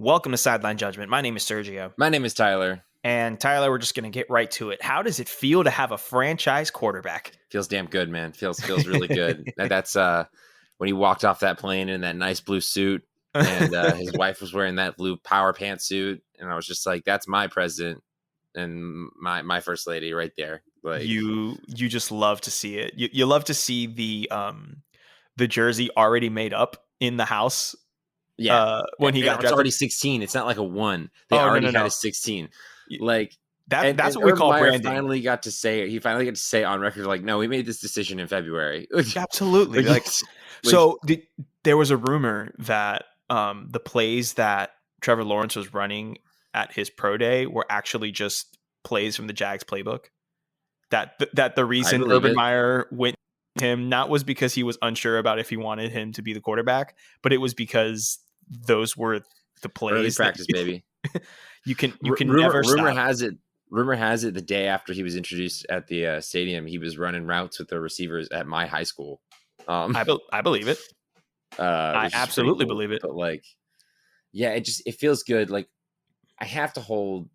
Welcome to Sideline Judgement. My name is Sergio. My name is Tyler. And Tyler, we're just going to get right to it. How does it feel to have a franchise quarterback? Feels damn good, man. Feels really good. That's when he walked off that plane in that nice blue suit, and his wife was wearing that blue power pantsuit, and I was just like, "That's my president and my first lady right there." Like you just love to see it. You love to see the jersey already made up in the house. Yeah, when he got drafted. It's already 16. It's not like a 1. They already had a 16. Like that's what we call branding. He finally got to say on record, like, no, we made this decision in February. Absolutely. There was a rumor that the plays that Trevor Lawrence was running at his pro day were actually just plays from the Jags playbook. That the reason Urban Meyer went to him not was because he was unsure about if he wanted him to be the quarterback, but it was because those were the plays. Early practice, baby. You can never stop. Rumor has it the day after he was introduced at the stadium, he was running routes with the receivers at my high school. I believe it. I absolutely believe it. But it feels good. Like, I have to hold.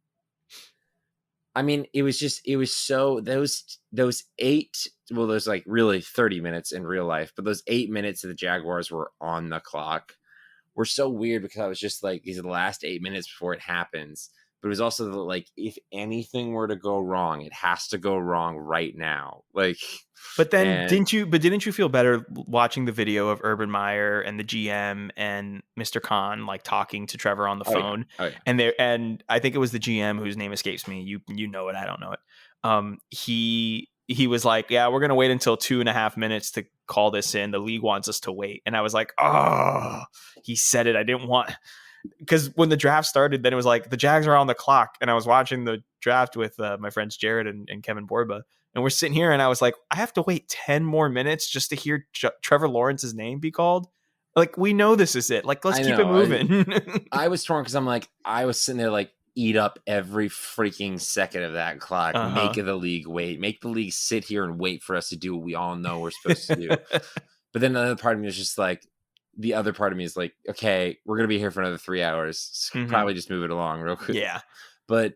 I mean, it was so those 8. Well, there's like really 30 minutes in real life, but those 8 minutes that the Jaguars were on the clock were so weird because I was just like, these are the last 8 minutes before it happens. But it was also like, if anything were to go wrong, it has to go wrong right now. Like, but then didn't you feel better watching the video of Urban Meyer and the GM and Mr. Khan like talking to Trevor on the phone? Oh, yeah. And I think it was the GM whose name escapes me. You know it, I don't know it. He was like, yeah, we're gonna wait until 2.5 minutes to call this in. The league wants us to wait, and I was like, oh, he said it. I didn't want. Because when the draft started, then it was like the Jags are on the clock, and I was watching the draft with my friends Jared and Kevin Borba, and we're sitting here, and I was like, I have to wait 10 more minutes just to hear Trevor Lawrence's name be called. Like, we know this is it. Like, let's keep it moving. I was torn because I'm like, I was sitting there like, eat up every freaking second of that clock. Make the league wait. Make the league sit here and wait for us to do what we all know we're supposed to do. But then another part of me was just like, the other part of me is like, okay, we're going to be here for another 3 hours. So probably just move it along real quick. Yeah. But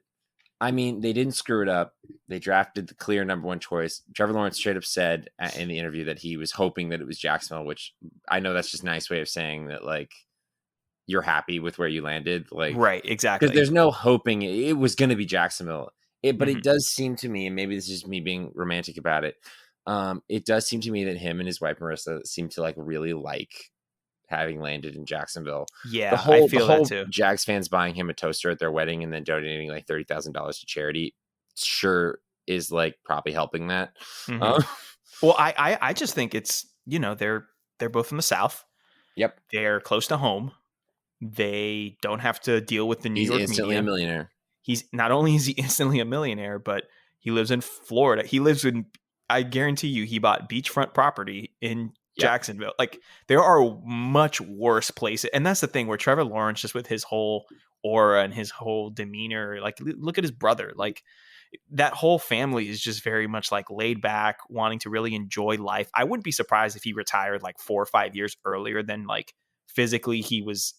I mean, they didn't screw it up. They drafted the clear number 1 choice. Trevor Lawrence straight up said in the interview that he was hoping that it was Jacksonville, which I know that's just a nice way of saying that, like, you're happy with where you landed. Like, right. Exactly. Because there's no hoping it was going to be Jacksonville. But it does seem to me, and maybe this is just me being romantic about it. It does seem to me that him and his wife, Marissa, seem to like really like having landed in Jacksonville. Yeah, I feel that too. Jags fans buying him a toaster at their wedding and then donating like $30,000 to charity sure is like probably helping that. Well, I just think it's, they're both from the South. Yep. They're close to home. They don't have to deal with the New York media. He's instantly a millionaire. He's not only is he instantly a millionaire, but he lives in Florida. I guarantee you, he bought beachfront property in Jacksonville. Like, there are much worse places. And that's the thing where Trevor Lawrence, just with his whole aura and his whole demeanor, like, look at his brother. Like, that whole family is just very much like laid back, wanting to really enjoy life. I wouldn't be surprised if he retired like 4 or 5 years earlier than like physically he was,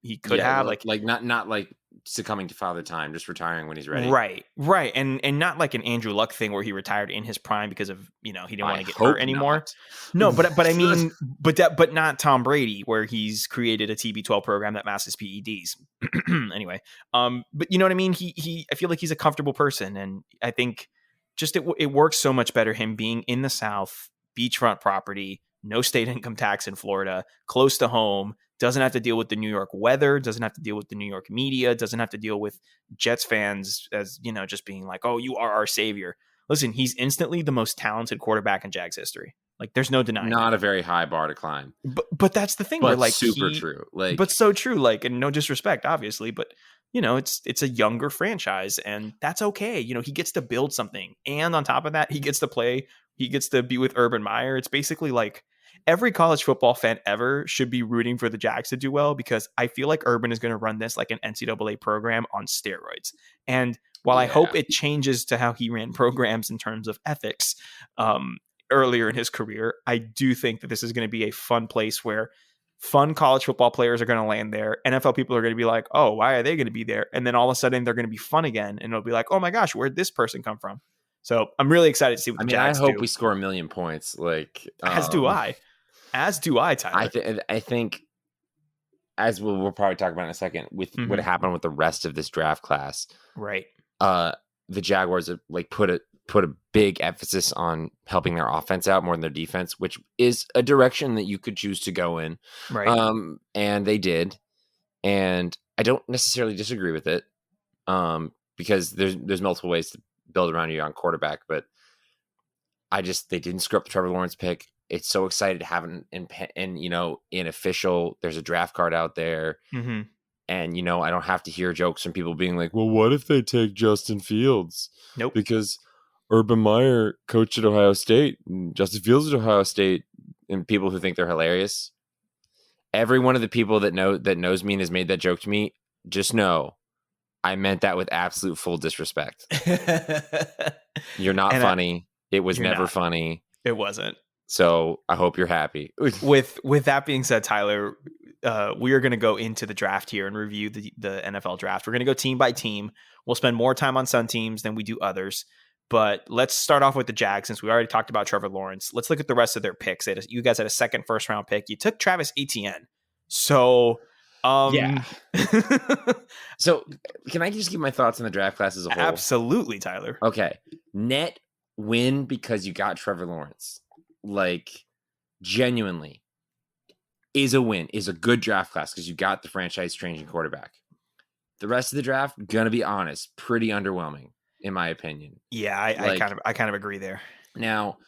he could have like not like succumbing to father time, just retiring when he's ready. Right. And not like an Andrew Luck thing where he retired in his prime because of, he didn't want to get hurt anymore. No, but I mean, but not Tom Brady, where he's created a TB12 program that masks PEDs. Anyway. But you know what I mean? I feel like he's a comfortable person. And I think just it works so much better him being in the South, beachfront property, no state income tax in Florida, close to home, doesn't have to deal with the New York weather, doesn't have to deal with the New York media, doesn't have to deal with Jets fans as, just being like, oh, you are our savior. Listen, he's instantly the most talented quarterback in Jags history. Like, there's no denying. Not a very high bar to climb. But that's the thing. Where, like, super true. Like, but so true. Like, and no disrespect, obviously, but it's a younger franchise, and that's okay. He gets to build something, and on top of that, he gets to be with Urban Meyer. It's basically like every college football fan ever should be rooting for the Jags to do well, because I feel like Urban is going to run this like an NCAA program on steroids. And while I hope it changes to how he ran programs in terms of ethics earlier in his career, I do think that this is going to be a fun place where Fun college football players are going to land there. NFL people are going to be like, oh, why are they going to be there? And then all of a sudden they're going to be fun again. And it'll be like, oh my gosh, where'd this person come from? So I'm really excited to see what the Jags do. I hope we score 1 million points. Like, as do I, Tyler. I think, as we'll probably talk about in a second, with what happened with the rest of this draft class, right? The Jaguars have like put a big emphasis on helping their offense out more than their defense, which is a direction that you could choose to go in. Right. And they did. And I don't necessarily disagree with it. Because there's multiple ways to build around your young quarterback, but they didn't screw up the Trevor Lawrence pick. It's so excited to have an in official, there's a draft card out there. Mm-hmm. And, I don't have to hear jokes from people being like, well, what if they take Justin Fields? Nope. Because Urban Meyer coached at Ohio State and Justin Fields at Ohio State, and people who think they're hilarious. Every one of the people that knows me and has made that joke to me, just know I meant that with absolute full disrespect. You're not funny. It was never funny. It wasn't. So I hope you're happy. With that being said, Tyler, we are going to go into the draft here and review the NFL draft. We're going to go team by team. We'll spend more time on some teams than we do others. But let's start off with the Jags, since we already talked about Trevor Lawrence. Let's look at the rest of their picks. You guys had a second first-round pick. You took Travis Etienne. So, yeah. So can I just give my thoughts on the draft class as a whole? Absolutely, Tyler. Okay. Net win because you got Trevor Lawrence. Like, genuinely is a win, is a good draft class because you got the franchise-changing quarterback. The rest of the draft, gonna be honest, pretty underwhelming, in my opinion. Yeah, I kind of agree there. Now,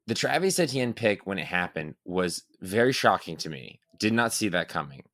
the Travis Etienne pick, when it happened, was very shocking to me. Did not see that coming.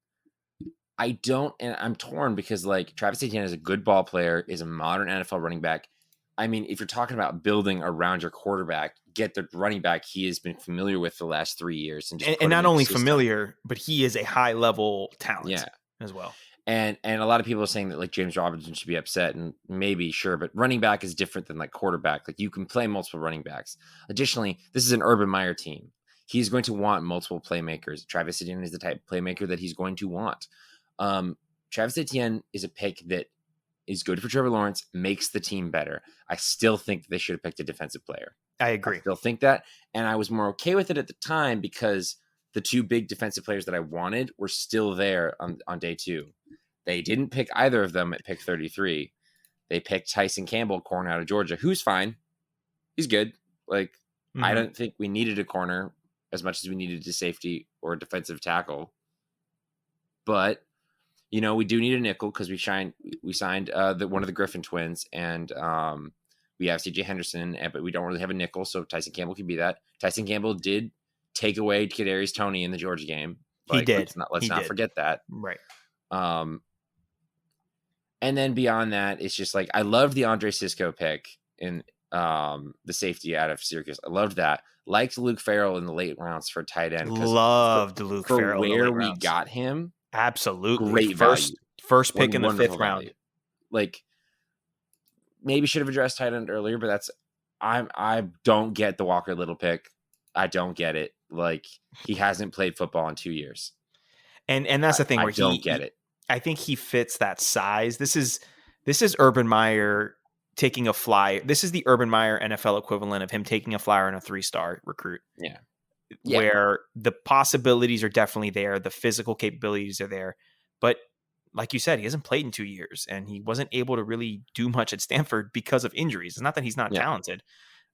And I'm torn because, like, Travis Etienne is a good ball player, is a modern NFL running back. I mean, if you're talking about building around your quarterback, get the running back he has been familiar with the last 3 years. And not only familiar, but he is a high-level talent as well. And a lot of people are saying that, like, James Robinson should be upset, and maybe, sure, but running back is different than, like, quarterback. Like, you can play multiple running backs. Additionally, this is an Urban Meyer team. He's going to want multiple playmakers. Travis Etienne is the type of playmaker that he's going to want. Travis Etienne is a pick that is good for Trevor Lawrence, makes the team better. I still think they should have picked a defensive player. I agree. I still think that. And I was more okay with it at the time because the two big defensive players that I wanted were still there on day 2. They didn't pick either of them at pick 33. They picked Tyson Campbell, corner out of Georgia, who's fine. He's good. Like, I don't think we needed a corner as much as we needed a safety or a defensive tackle. But we do need a nickel because we signed one of the Griffin twins, and we have CJ Henderson, but we don't really have a nickel, so Tyson Campbell could be that. Tyson Campbell did take away Kadarius Toney in the Georgia game. Like, he did. Let's not forget that. Right. And then beyond that, it's just like I loved the Andre Cisco pick in the safety out of Syracuse. I loved that. Liked Luke Farrell in the late rounds for tight end. Loved Luke Farrell for where we got him. Absolutely. Great first pick in the 5th round. Like, maybe should have addressed tight end earlier, but I don't get the Walker Little pick. I don't get it. Like, he hasn't played football in 2 years. And that's the thing where I don't get it. I think he fits that size. This is Urban Meyer taking a fly. This is the Urban Meyer NFL equivalent of him taking a flyer on a 3-star recruit. Yeah. Where the possibilities are definitely there. The physical capabilities are there. But like you said, he hasn't played in 2 years, and he wasn't able to really do much at Stanford because of injuries. It's not that he's not talented.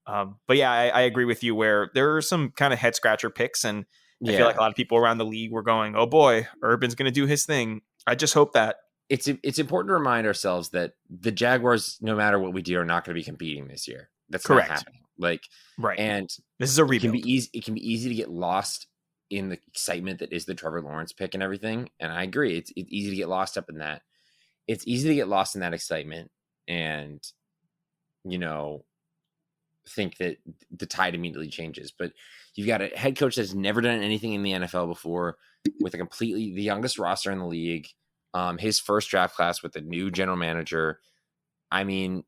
But yeah, I agree with you where there are some kind of head scratcher picks, and I feel like a lot of people around the league were going, oh boy, Urban's going to do his thing. I just hope that. It's important to remind ourselves that the Jaguars, no matter what we do, are not going to be competing this year. That's correct. Not happening. Like, right. And this is a rebuild. It can be easy to get lost in the excitement that is the Trevor Lawrence pick and everything. And I agree. It's easy to get lost up in that. It's easy to get lost in that excitement and, think that the tide immediately changes. But you've got a head coach that's never done anything in the NFL before, with the youngest roster in the league. His first draft class with a new general manager. I mean,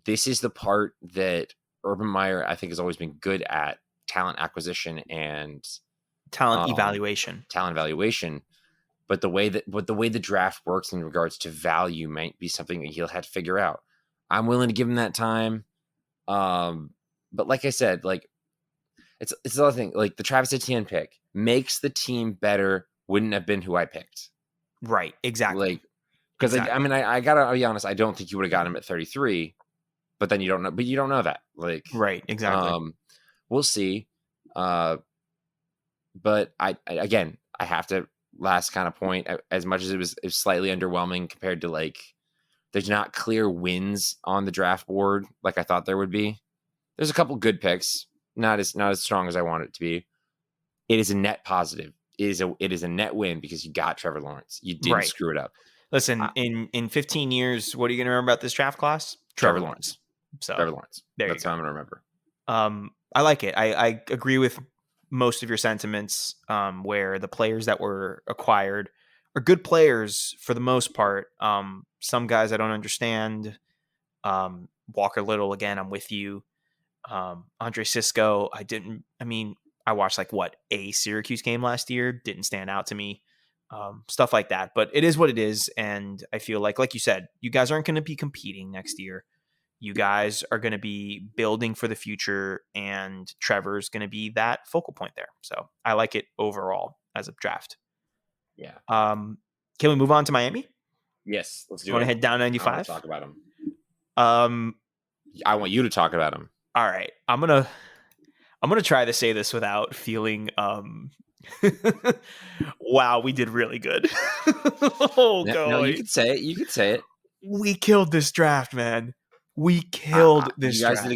this is the part that Urban Meyer, I think, has always been good at: talent acquisition and talent evaluation. But the way the draft works in regards to value might be something that he'll have to figure out. I'm willing to give him that time. But like I said, like it's the other thing. Like the Travis Etienne pick makes the team better. Wouldn't have been who I picked. Right. Exactly. Like because I mean I gotta be honest. I don't think you would have gotten him at 33. But then you don't know. But you don't know that. Like right. Exactly. We'll see. But I again I have to. Last kind of point, as much as it was slightly underwhelming compared to like there's not clear wins on the draft board like I thought there would be. There's a couple good picks, not as strong as I want it to be. It is a net positive. It is a net win because you got Trevor Lawrence. You didn't screw it up. Listen, in 15 years, what are you going to remember about this draft class? Trevor Lawrence. So Trevor Lawrence. That's how I'm going to remember. I like it. I agree with most of your sentiments, where the players that were acquired are good players for the most part. Some guys I don't understand. Walker Little, again, I'm with you. Andre Cisco, I watched a Syracuse game last year. Didn't stand out to me. Stuff like that. But it is what it is. And I feel like you said, you guys aren't going to be competing next year. You guys are going to be building for the future, and Trevor's going to be that focal point there. So I like it overall as a draft. Yeah. Can we move on to Miami? Yes, let's do it. You want to head down 95? I want to talk about him. I want you to talk about him. All right. I'm gonna try to say this without feeling wow, we did really good. No, you could say it. You could say it. We killed this draft, man. We killed this draft. You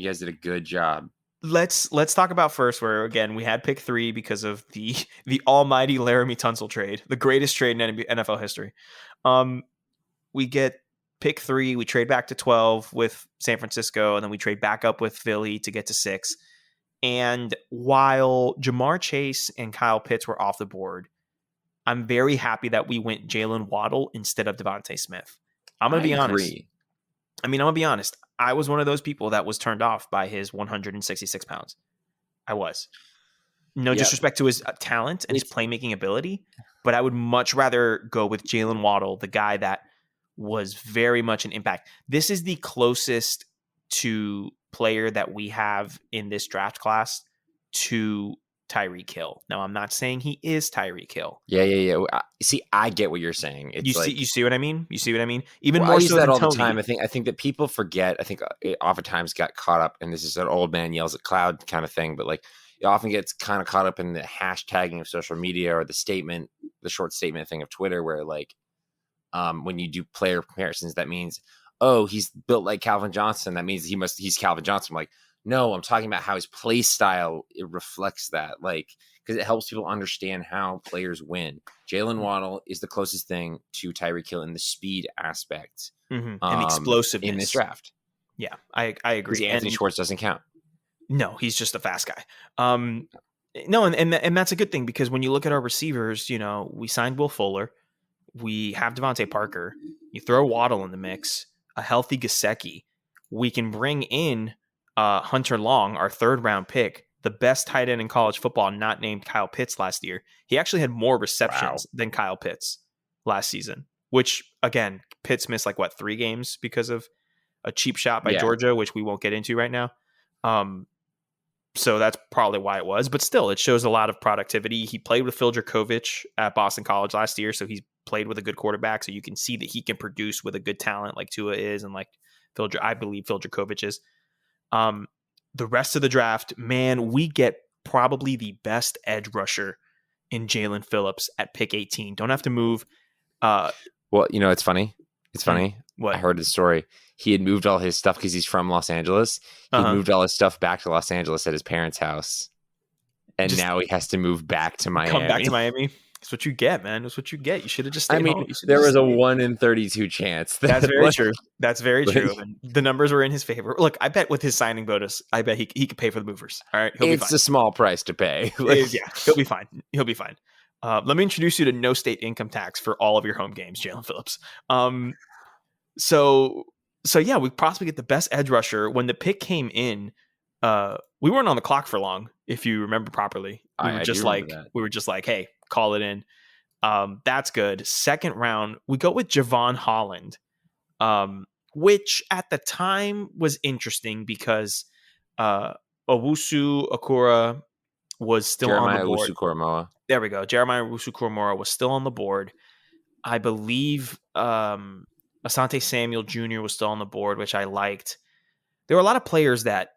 guys did a good job. Let's talk about first where, again, we had pick 3 because of the almighty Laramie Tunsil trade, the greatest trade in NFL history. We get pick 3, we trade back to 12 with San Francisco, and then we trade back up with Philly to get to 6. And while Jamar Chase and Kyle Pitts were off the board, I'm very happy that we went Jalen Waddle instead of Devontae Smith. I'm going to be honest. I'm going to be honest. I was one of those people that was turned off by his 166 pounds. I was. No disrespect to his talent and his playmaking ability, but I would much rather go with Jalen Waddle, the guy that was very much an impact. This is the closest to player that we have in this draft class to Tyreek Hill. Now, I'm not saying he is Tyreek Hill. Yeah. See, I get what you're saying. It's you see what I mean? You see what I mean? Even more I use so that than all Tony. the time. I think that people forget. I think it oftentimes got caught up, and this is an old man yells at cloud kind of thing. But like, it often gets kind of caught up in the hashtagging of social media or the short statement thing of Twitter, where like, when you do player comparisons, that means, oh, he's built like Calvin Johnson. That means he's Calvin Johnson. I'm like, no, I'm talking about how his play style, it reflects that, like, because it helps people understand how players win. Jalen Waddle is the closest thing to Tyreek Hill in the speed aspect, and the explosiveness in this draft. Yeah, I agree. Anthony Schwartz doesn't count. No, he's just a fast guy. No, and that's a good thing, because when you look at our receivers, we signed Will Fuller, we have Devontae Parker. You throw Waddle in the mix, a healthy Gesicki. We can bring in Hunter Long, our 3rd round pick, the best tight end in college football, not named Kyle Pitts last year. He actually had more receptions than Kyle Pitts last season, which, again, Pitts missed 3 games because of a cheap shot by Georgia, which we won't get into right now. So that's probably why it was. But still, it shows a lot of productivity. He played with Phil Dracovic at Boston College last year, so he's played with a good quarterback. So you can see that he can produce with a good talent like Tua is, and I believe Phil Dracovic is. The rest of the draft, man, we get probably the best edge rusher in Jalen Phillips at pick 18. Don't have to move. Well, it's funny. It's funny. What? I heard the story. He had moved all his stuff because he's from Los Angeles. He moved all his stuff back to Los Angeles at his parents' house. And now he has to move back to Miami. Come back to Miami. That's what you get, man. That's what you get. You should have just stayed home. There was a 1 in 32 chance. That's very true. That's very true. And the numbers were in his favor. Look, I bet with his signing bonus, I bet he could pay for the movers. All right, it's a small price to pay. Yeah, he'll be fine. He'll be fine. Let me introduce you to no state income tax for all of your home games, Jalen Phillips. So yeah, we possibly get the best edge rusher. When the pick came in, we weren't on the clock for long, if you remember properly. We were just like, hey, call it in. That's good. Second round, we go with Javon Holland, which at the time was interesting because Owusu Okura was still on the board. There we go. Jeremiah Owusu-Koramoah was still on the board. I believe Asante Samuel Jr. was still on the board, which I liked. There were a lot of players that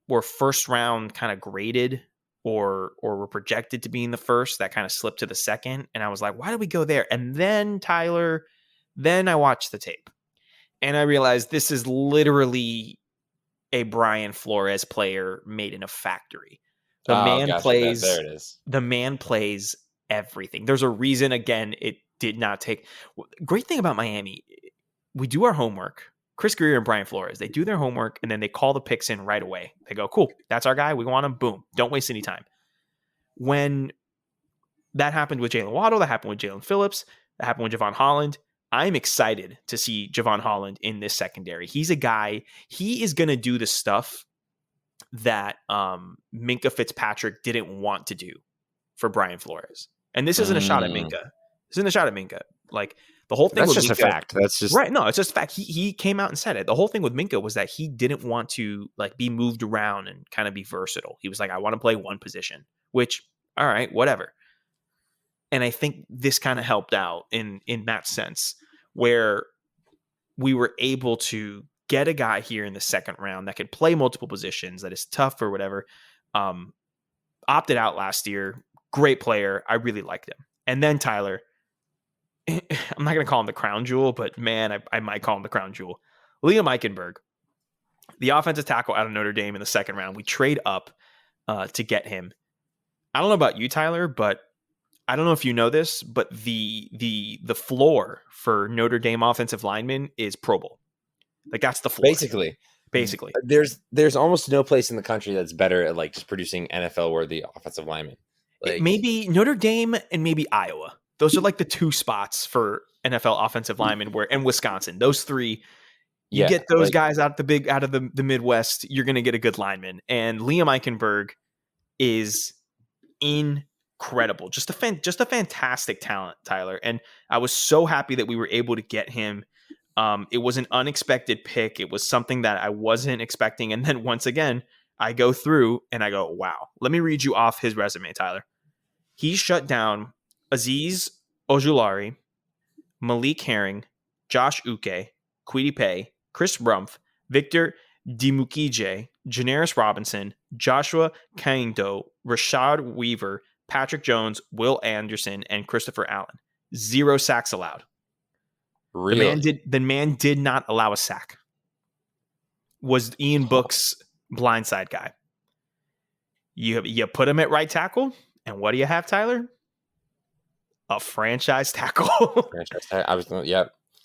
were first round kind of graded or were projected to be in the first that kind of slipped to the second. And I was like, why did we go there? And then Tyler, then I watched the tape and I realized this is literally a Brian Flores player made in a factory. The there it is. The man plays everything. There's a reason, again, it did not take. Great thing about Miami, we do our homework. Chris Greer and Brian Flores, they do their homework and then they call the picks in right away. They go, cool, that's our guy. We want him. Boom. Don't waste any time. When that happened with Jalen Waddle, that happened with Jalen Phillips, that happened with Javon Holland. I'm excited to see Javon Holland in this secondary. He's a guy, he is going to do the stuff that Minkah Fitzpatrick didn't want to do for Brian Flores. And this isn't a shot at Minkah. This isn't a shot at Minkah. Like, the whole thing that's just Minkah, a fact. That's just right. No, it's just a fact. He came out and said it. The whole thing with Minkah was that he didn't want to like be moved around and kind of be versatile. He was like, I want to play one position, which, all right, whatever. And I think this kind of helped out in that sense where we were able to get a guy here in the second round that could play multiple positions, that is tough or whatever. Opted out last year. Great player. I really liked him. And then Tyler, I'm not going to call him the crown jewel, but man, I might call him the crown jewel. Liam Eichenberg, the offensive tackle out of Notre Dame in the second round. We trade up to get him. I don't know about you, Tyler, but I don't know if you know this, but the floor for Notre Dame offensive linemen is Pro Bowl. Like that's the floor. Basically. There's almost no place in the country that's better at like just producing NFL worthy offensive linemen. Like, maybe Notre Dame and maybe Iowa. Those are like the two spots for NFL offensive linemen and Wisconsin. Those three, you get those guys out of the Midwest, you're going to get a good lineman. And Liam Eichenberg is incredible. Just a fantastic talent, Tyler. And I was so happy that we were able to get him. It was an unexpected pick. It was something that I wasn't expecting. And then once again, I go through and I go, wow. Let me read you off his resume, Tyler. He shut down Azeez Ojulari, Malik Herring, Josh Uke, Kwity Paye, Chris Rumpf, Victor Dimukije, Janaris Robinson, Joshua Kaindo, Rashad Weaver, Patrick Jones, Will Anderson, and Christopher Allen. 0 sacks allowed. Really? The man did not allow a sack. Was Ian Book's blindside guy. You put him at right tackle, and what do you have, Tyler? A franchise tackle.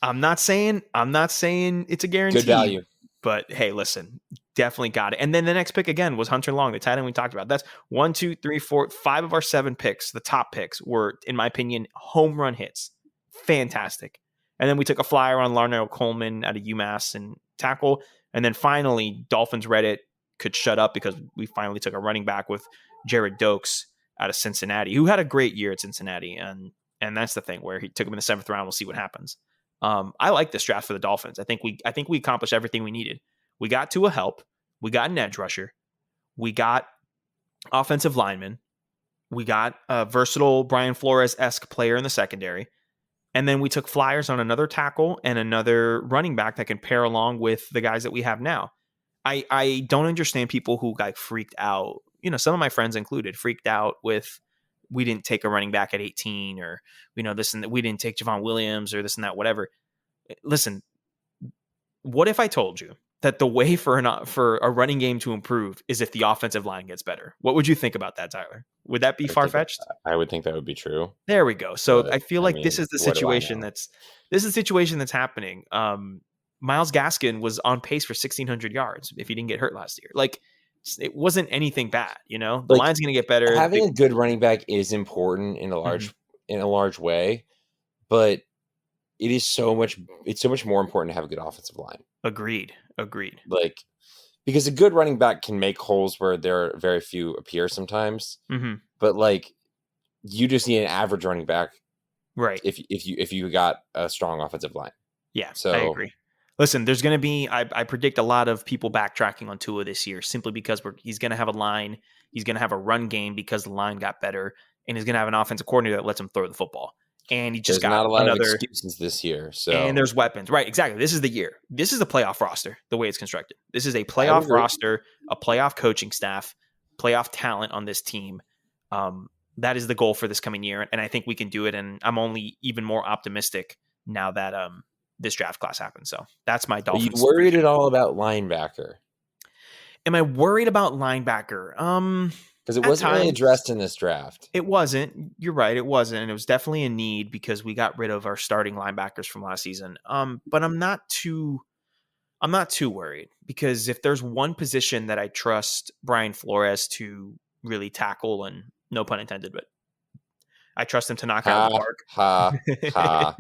I'm not saying it's a guarantee. Good value. But hey, listen, definitely got it. And then the next pick again was Hunter Long, the tight end we talked about. That's 1, 2, 3, 4, 5 of our 7 picks. The top picks were, in my opinion, home run hits. Fantastic. And then we took a flyer on Larnell Coleman out of UMass and tackle. And then finally, Dolphins Reddit could shut up because we finally took a running back with Jared Dokes out of Cincinnati, who had a great year at Cincinnati. And that's the thing where he took him in the 7th round. We'll see what happens. I like this draft for the Dolphins. I think we accomplished everything we needed. We got Tua help. We got an edge rusher. We got offensive linemen. We got a versatile Brian Flores-esque player in the secondary. And then we took flyers on another tackle and another running back that can pair along with the guys that we have now. I don't understand people who got freaked out. You know, some of my friends included freaked out with we didn't take a running back at 18 or, you know, this and that. We didn't take Javon Williams or this and that, whatever. Listen, what if I told you that the way for a running game to improve is if the offensive line gets better? What would you think about that, Tyler? Would that be far-fetched? I would think that would be true. There we go. So I feel like this is the situation that's happening. Myles Gaskin was on pace for 1,600 yards if he didn't get hurt last year. Like, it wasn't anything bad, you know? The line's going to get better. Having a good running back is important in a large way, but it's so much more important to have a good offensive line. Agreed. Like, because a good running back can make holes where there are very few appear sometimes. Mm-hmm. But like, you just need an average running back, right? If you got a strong offensive line. Yeah, so I agree. Listen, there's going to be, I predict a lot of people backtracking on Tua this year simply because he's going to have a line, he's going to have a run game because the line got better, and he's going to have an offensive coordinator that lets him throw the football. And he just there's got not a lot of excuses this year. And there's weapons. Right, exactly. This is the year. This is the playoff roster, the way it's constructed. This is a playoff roster, a playoff coaching staff, playoff talent on this team. That is the goal for this coming year, and I think we can do it, and I'm only even more optimistic now that this draft class happened. So that's my Dolphins. Are you worried at all about linebacker? Am I worried about linebacker? Because it wasn't really addressed in this draft. It wasn't. You're right. It wasn't. And it was definitely a need because we got rid of our starting linebackers from last season. But I'm not too worried, because if there's one position that I trust Brian Flores to really tackle, and no pun intended, but I trust him to knock out of the park.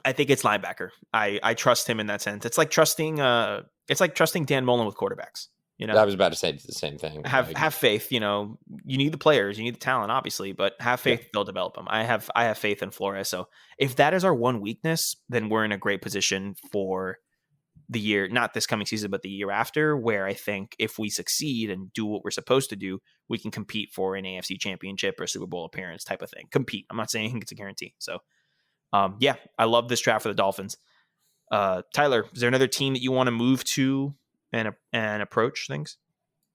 I think it's linebacker. I trust him in that sense. It's like trusting Dan Mullen with quarterbacks. You know, I was about to say the same thing. Have faith. You know, you need the players, you need the talent, obviously, but have faith they'll develop them. I have faith in Flores. So if that is our one weakness, then we're in a great position for the year, not this coming season, but the year after, where I think if we succeed and do what we're supposed to do, we can compete for an AFC championship or Super Bowl appearance type of thing. Compete. I'm not saying it's a guarantee. So I love this draft for the Dolphins. Tyler, is there another team that you want to move to and approach things?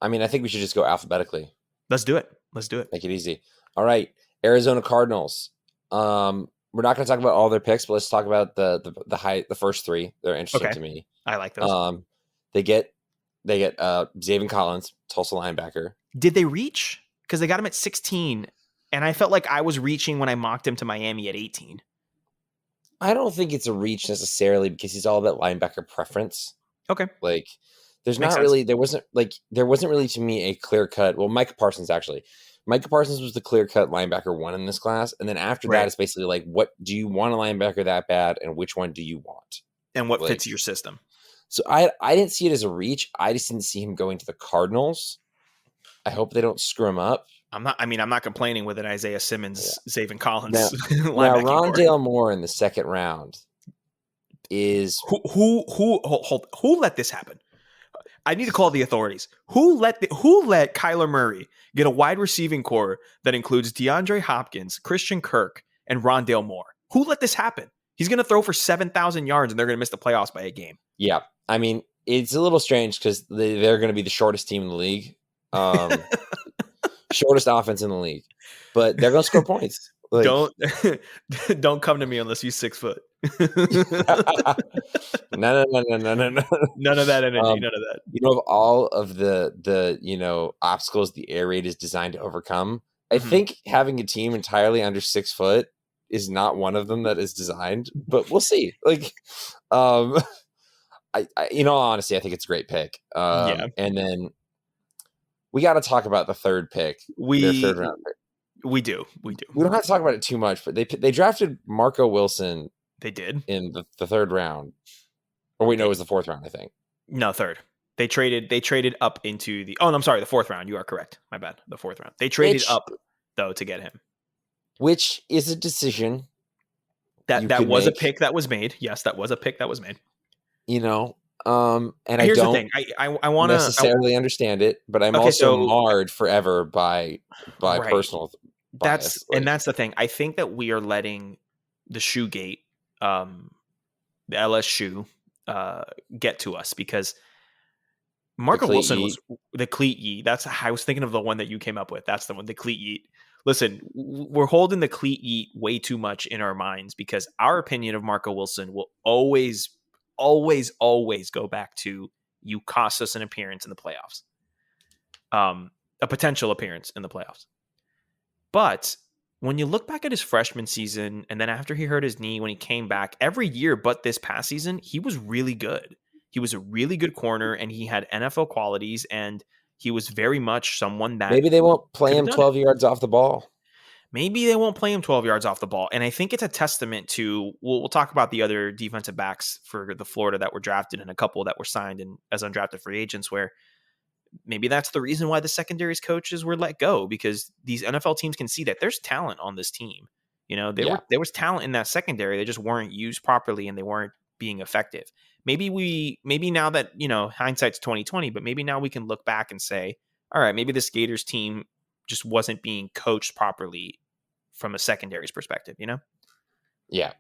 I mean, I think we should just go alphabetically. Let's do it. Make it easy. All right. Arizona Cardinals. We're not going to talk about all their picks, but let's talk about the first three. They're interesting to me. I like those. They get Zaven Collins, Tulsa linebacker. Did they reach? Because they got him at 16, and I felt like I was reaching when I mocked him to Miami at 18. I don't think it's a reach necessarily, because he's all about linebacker preference. Okay. Like, there's not really, there wasn't really to me a clear cut. Well, Micah Parsons was the clear cut linebacker one in this class. And then after that, it's basically like, what do you want a linebacker that bad? And which one do you want? And what fits your system? So I didn't see it as a reach. I just didn't see him going to the Cardinals. I hope they don't screw him up. I'm not complaining with an Isaiah Simmons, Zaven Collins. Now Rondale Moore in the second round is who let this happen? I need to call the authorities. Who let Kyler Murray get a wide receiving core that includes DeAndre Hopkins, Christian Kirk, and Rondale Moore? Who let this happen? He's going to throw for 7,000 yards, and they're going to miss the playoffs by a game. Yeah, I mean, it's a little strange because they're going to be the shortest team in the league. Shortest offense in the league, but they're going to score points. Like, don't come to me unless you're 6 foot. No. None of that energy. None of that. You know, of all of the obstacles the air raid is designed to overcome, I think having a team entirely under 6 foot is not one of them that is designed. But we'll see. Like, I in all honesty, I think it's a great pick. And then we got to talk about the third pick. Their third round pick. We do. We don't have to talk about it too much, but they drafted Marco Wilson. They did in the third round, or wait, no, it was the fourth round, I think. No, third. They traded up into the. Oh, no, I'm sorry, the fourth round. You are correct. My bad. The fourth round. They traded up though to get him, which is a decision that was a pick that was made. Yes, that was a pick that was made. You know, and here's I don't the thing. I want to necessarily understand it, but I'm also marred forever by personal. Bias. That's the thing. I think that we are letting the shoe gate, the LS shoe, get to us, because Marco Wilson was the cleat yeet. That's I was thinking of the one that you came up with. That's the one, the cleat yeet. Listen, we're holding the cleat yeet way too much in our minds, because our opinion of Marco Wilson will always go back to, you cost us an appearance in the playoffs, a potential appearance in the playoffs. But when you look back at his freshman season, and then after he hurt his knee, when he came back every year but this past season, he was really good. He was a really good corner, and he had NFL qualities, and he was very much someone that maybe they won't play him 12 yards off the ball. maybe they won't play him 12 yards off the ball. And I think it's a testament to, we'll talk about the other defensive backs for the Florida that were drafted and a couple that were signed as undrafted free agents, where maybe that's the reason why the secondaries coaches were let go, because these NFL teams can see that there's talent on this team. There was talent in that secondary. They just weren't used properly and they weren't being effective. Maybe now that, hindsight's 2020, but maybe now we can look back and say, all right, maybe this Gators team just wasn't being coached properly from a secondaries perspective, Yeah.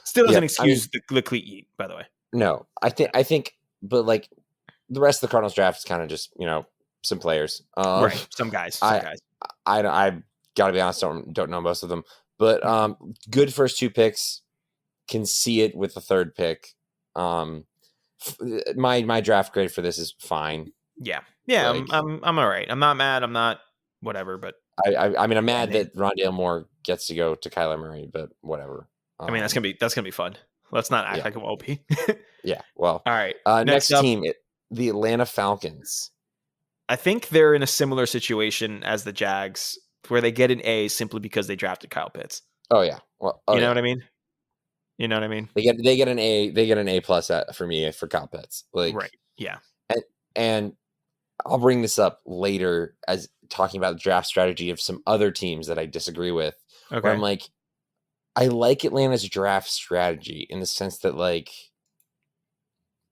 Still doesn't excuse the cleat yeet, by the way. No, I think, but like the rest of the Cardinals draft is kind of just, some players. Right. Some guys. I gotta be honest, don't know most of them, but good first 2 picks. Can see it with the 3rd pick. My draft grade for this is fine. Yeah. Like, I'm all right. I'm not mad. I'm not whatever, but I'm mad that Rondale Moore gets to go to Kyler Murray, but whatever. That's gonna be fun. Let's not act like it won't be. Yeah. Well, all right. Next team, the Atlanta Falcons. I think they're in a similar situation as the Jags, where they get an A simply because they drafted Kyle Pitts. Oh yeah. Well, you know what I mean? You know what I mean? They get an A. They get an A+ for me for Kyle Pitts. Like, right. Yeah. And I'll bring this up later as talking about the draft strategy of some other teams that I disagree with. Okay. Where I'm like, I like Atlanta's draft strategy in the sense that, like,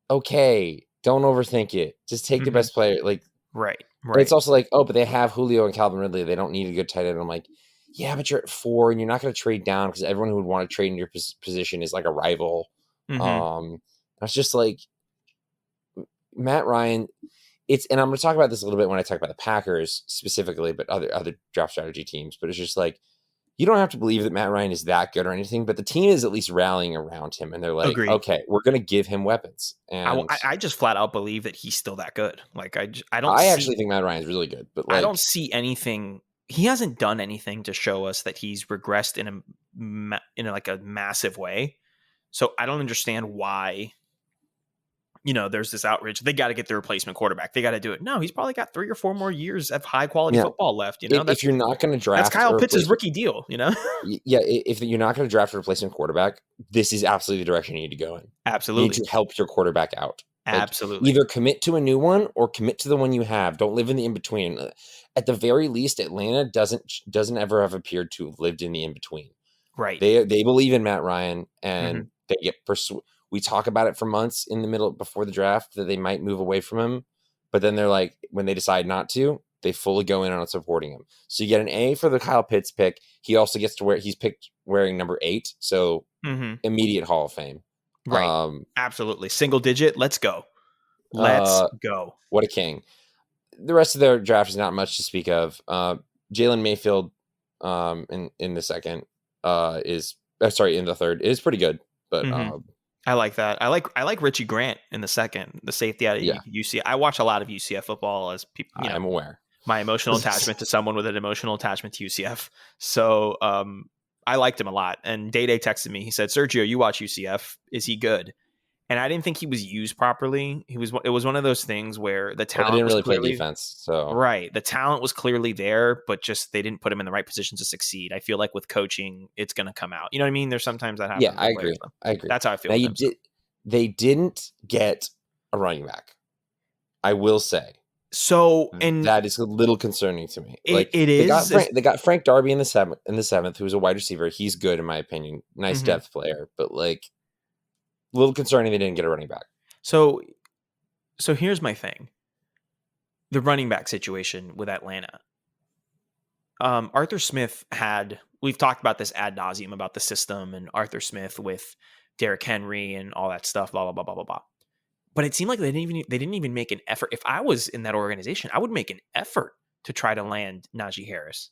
okay, don't overthink it. Just take the best player. Like, right. It's also like, oh, but they have Julio and Calvin Ridley. They don't need a good tight end. I'm like, yeah, but you're at 4 and you're not going to trade down because everyone who would want to trade in your position is like a rival. I was just like, Matt Ryan. And I'm going to talk about this a little bit when I talk about the Packers specifically, but other draft strategy teams. But it's just like, you don't have to believe that Matt Ryan is that good or anything, but the team is at least rallying around him, and they're like, Agreed. Okay, we're going to give him weapons. And I just flat out believe that he's still that good. Like, I actually think Matt Ryan is really good, but like, I don't see anything. He hasn't done anything to show us that he's regressed in a massive way. So I don't understand why. There's this outrage. They got to get the replacement quarterback. They got to do it. No, he's probably got 3 or 4 more years of high quality football left. If you're not going to draft, that's Kyle Pitts' rookie deal. Yeah, if you're not going to draft a replacement quarterback, this is absolutely the direction you need to go in. Absolutely, you need to help your quarterback out. Absolutely, either commit to a new one or commit to the one you have. Don't live in the in between. At the very least, Atlanta doesn't ever have appeared to have lived in the in between. Right. They believe in Matt Ryan, and they get we talk about it for months in the middle before the draft that they might move away from him. But then they're like, when they decide not to, they fully go in on supporting him. So you get an A for the Kyle Pitts pick. He also gets to he's picked wearing number 8. So immediate Hall of Fame. Right. Absolutely. Single digit. Let's go. Let's go. What a king. The rest of their draft is not much to speak of. Jalen Mayfield in the second in the third is pretty good. But I like that. I like Richie Grant in the second, the safety out of UCF. I watch a lot of UCF football as people. I'm aware. My emotional attachment to someone with an emotional attachment to UCF. So I liked him a lot. And Day texted me. He said, "Sergio, you watch UCF. Is he good?" And I didn't think he was used properly. It was one of those things where the talent didn't really play defense. So right, the talent was clearly there, but just they didn't put him in the right position to succeed. I feel like with coaching, it's going to come out. You know what I mean? There's sometimes that happens. Yeah, I agree. That's how I feel. Now they didn't get a running back. I will say. So, and that is a little concerning to me. It is. They got Frank Darby in the seventh, who's a wide receiver. He's good in my opinion. Nice depth player, but like. A little concerning they didn't get a running back. So here's my thing. The running back situation with Atlanta. Arthur Smith we've talked about this ad nauseum about the system and Arthur Smith with Derrick Henry and all that stuff, blah, blah, blah, blah, blah, blah. But it seemed like they didn't even make an effort. If I was in that organization, I would make an effort to try to land Najee Harris.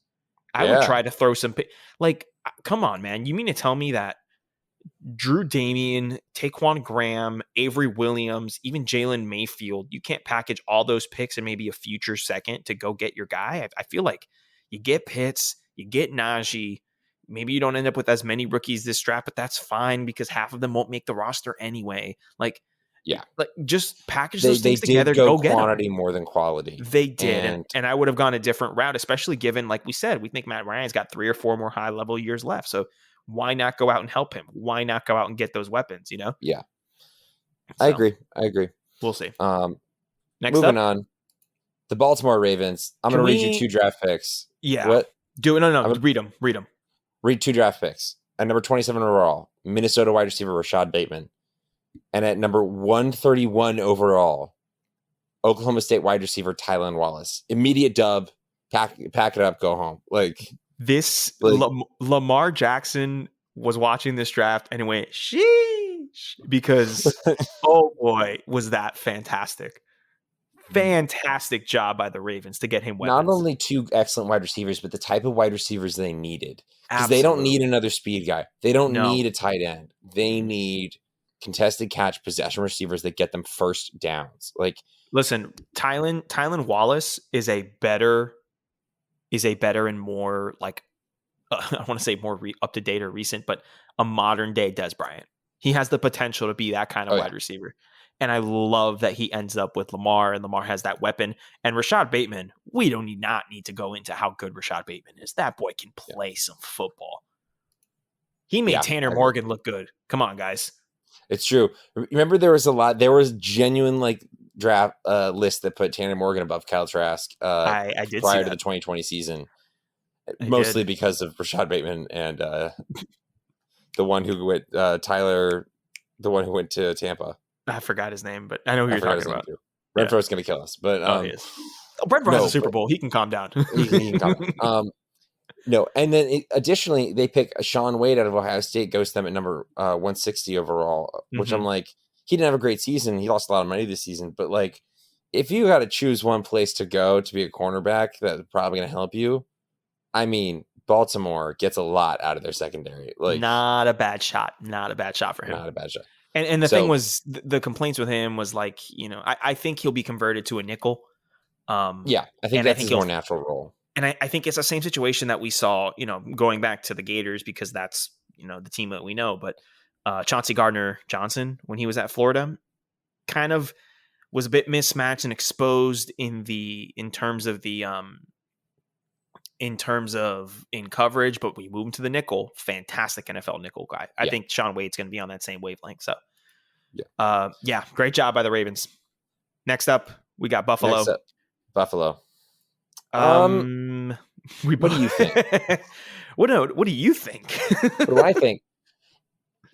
I would try to throw some, like, come on, man. You mean to tell me that Drew Damien, Taquan Graham, Avery Williams, even Jalen Mayfield, you can't package all those picks and maybe a future second to go get your guy? I feel like you get Pitts, you get Najee. Maybe you don't end up with as many rookies this draft, but that's fine because half of them won't make the roster anyway. Like, Yeah. Like, just package those things did together. Go get quantity more than quality. They did. And I would have gone a different route, especially given, like we said, we think Matt Ryan's got 3 or 4 more high level years left. So why not go out and help him? Why not go out and get those weapons, Yeah. So, I agree. We'll see. Next moving on. The Baltimore Ravens. I'm going to read you 2 draft picks. Yeah. What? No. Read them. Read 2 draft picks. At number 27 overall, Minnesota wide receiver Rashad Bateman. And at number 131 overall, Oklahoma State wide receiver Tylan Wallace. Immediate dub. Pack it up, go home. Lamar Jackson was watching this draft and he went, sheesh, because oh boy, was that fantastic. Fantastic job by the Ravens to get him weapons. Not only 2 excellent wide receivers, but the type of wide receivers they needed. Because they don't need another speed guy. They don't need a tight end. They need contested catch possession receivers that get them first downs. Listen, Tylan Wallace is a better and more I want to say more up to date or recent, but a modern day Des Bryant. He has the potential to be that kind of wide receiver. And I love that he ends up with Lamar, and Lamar has that weapon. And Rashad Bateman, we don't need to go into how good Rashad Bateman is. That boy can play some football. He made Tanner Morgan look good. Come on, guys. It's true. Remember, there was genuine draft list that put Tanner Morgan above Kyle Trask I did prior to the 2020 season. Mostly because of Rashad Bateman and the one who went Tyler, the one who went to Tampa. I forgot his name, but I know who you're talking about. Renfro's going to kill us, but he is. Renfro has a Super Bowl. He can calm down. he can calm down. No, and then additionally, they pick Sean Wade out of Ohio State, goes to them at number 160 overall, which I'm like, he didn't have a great season. He lost a lot of money this season, but if you got to choose one place to go to be a cornerback that's probably going to help you, I mean, Baltimore gets a lot out of their secondary. Not a bad shot. Not a bad shot for him. Not a bad shot. And the thing was, the complaints with him was I think he'll be converted to a nickel. I think that's his more natural role. And I think it's the same situation that we saw, going back to the Gators, because that's, the team that we know. But Chauncey Gardner-Johnson, when he was at Florida, kind of was a bit mismatched and exposed in terms of coverage, but we move him to the nickel. Fantastic NFL nickel guy. I think Sean Wade's going to be on that same wavelength. So, great job by the Ravens. Next up, we got Buffalo. Buffalo. What do you think? What do you think? What do I think?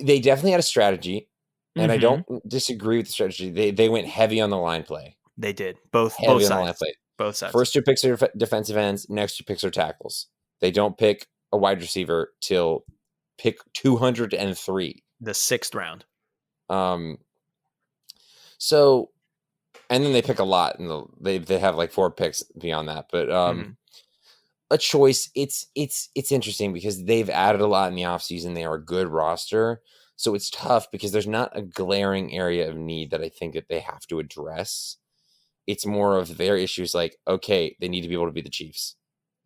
They definitely had a strategy, and I don't disagree with the strategy. They went heavy on the line play. They did both sides. On the line play. Both sides. First 2 picks are defensive ends. Next 2 picks are tackles. They don't pick a wide receiver till pick 203, the 6th round. So, and then they pick a lot, and they have 4 picks beyond that. But a choice. It's interesting because they've added a lot in the offseason. They are a good roster, so it's tough because there's not a glaring area of need that I think that they have to address. It's more of their issues okay, they need to be able to be the Chiefs.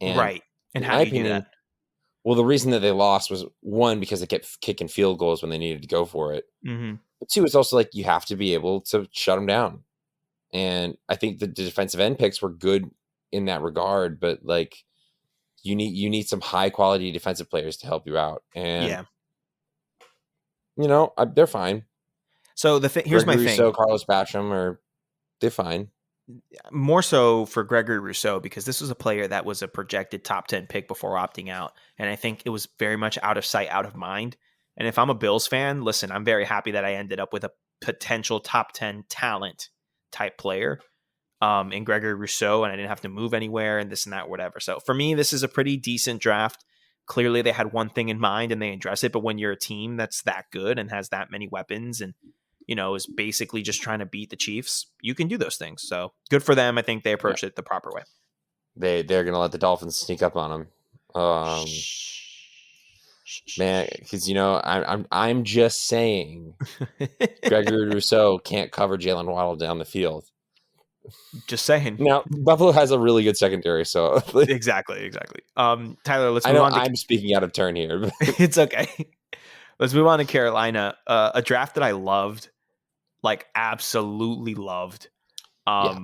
And right. And how do you do that? Well, the reason that they lost was, 1, because they kept kicking field goals when they needed to go for it. But 2, it's also you have to be able to shut them down. And I think the defensive end picks were good in that regard, but you need some high quality defensive players to help you out. And they're fine. So here's my thing. So Carlos Basham they're fine. More so for Gregory Rousseau, because this was a player that was a projected top 10 pick before opting out. And I think it was very much out of sight, out of mind. And if I'm a Bills fan, listen, I'm very happy that I ended up with a potential top 10 talent type player in Gregory Rousseau, and I didn't have to move anywhere and this and that, whatever. So for me, this is a pretty decent draft. Clearly they had one thing in mind and they address it. But when you're a team that's that good and has that many weapons and is basically just trying to beat the Chiefs, you can do those things. So good for them. I think they approached it the proper way. They're going to let the Dolphins sneak up on them. Man, because I'm just saying, Gregory Rousseau can't cover Jalen Waddle down the field. Just saying. Now Buffalo has a really good secondary, so exactly. Tyler, let's move on. I'm speaking out of turn here. It's okay. Let's move on to Carolina. A draft that I loved. like absolutely loved.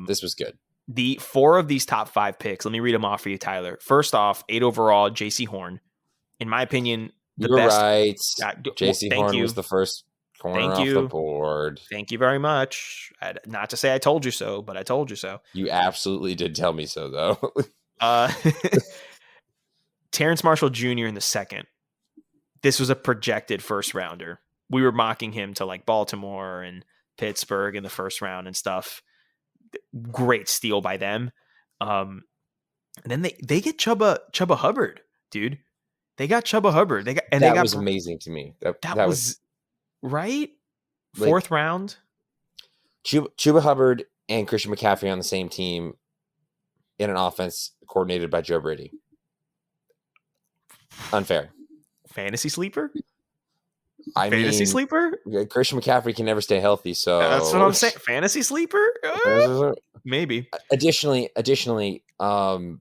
This was good. The 4 of these top 5 picks, let me read them off for you, Tyler. First off, 8 overall, J.C. Horn. In my opinion, the You're best. right. J.C. Horn was the first corner off the board. Thank you very much. Not to say I told you so, but I told you so. You absolutely did tell me so, though. Terrence Marshall Jr. in the second. This was a projected first rounder. We were mocking him to like Baltimore and Pittsburgh in the first round and stuff. Great steal by them. And then they get Chuba Hubbard, dude. They got Chuba Hubbard. That was amazing to me. That was right. Fourth round. Chuba Hubbard and Christian McCaffrey on the same team in an offense coordinated by Joe Brady. Unfair. Fantasy sleeper? Fantasy sleeper? Christian McCaffrey can never stay healty, so that's what I'm saying. Fantasy sleeper? Maybe. Additionally, I'm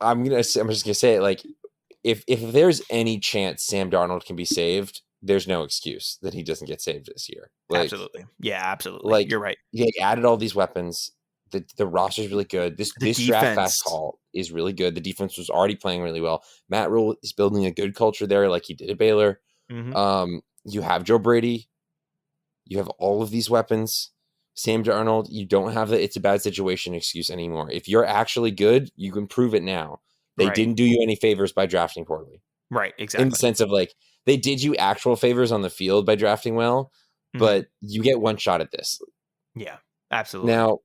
just gonna say it, like if there's any chance Sam Darnold can be saved, there's no excuse that he doesn't get saved this year. Like, absolutely. Yeah, absolutely. Like, you're right. They added all these weapons. The roster is really good. This draft fast call is really good. The defense was already playing really well. Matt Rule is building a good culture there, like he did at Baylor. Mm-hmm. You have Joe Brady. You have all of these weapons. Sam Darnold, you don't have the "it's a bad situation" excuse anymore. If you're actually good, you can prove it now. They didn't do you any favors by drafting poorly. Right, exactly. In the sense of like they did you actual favors on the field by drafting well, but you get one shot at this. Yeah, absolutely. Now,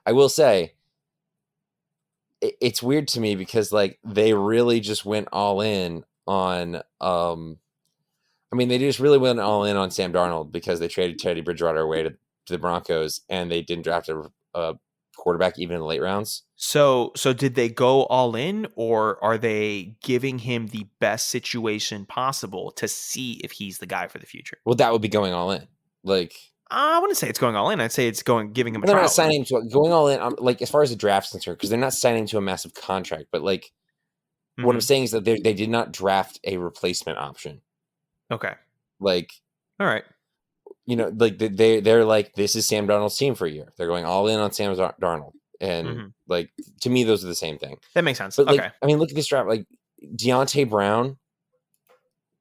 I will say, it's weird to me because like they really just went all in on. They just really went all in on Sam Darnold because they traded Teddy Bridgewater away to the Broncos and they didn't draft a quarterback even in the late rounds. So did they go all in, or are they giving him the best situation possible to see if he's the guy for the future? Well, that would be going all in. Like, I wouldn't say it's going all in. I'd say it's giving him a they're trial. Not signing to going all in. Like as far as the draft's concerned, because they're not signing to a massive contract. But like, what I'm saying is that they did not draft a replacement option. Okay. Like, all right. Like they're like, this is Sam Darnold's team for a year. They're going all in on Sam Darnold. And like, to me, those are the same thing. That makes sense. But like, okay. Look at this draft. Like Deontay Brown,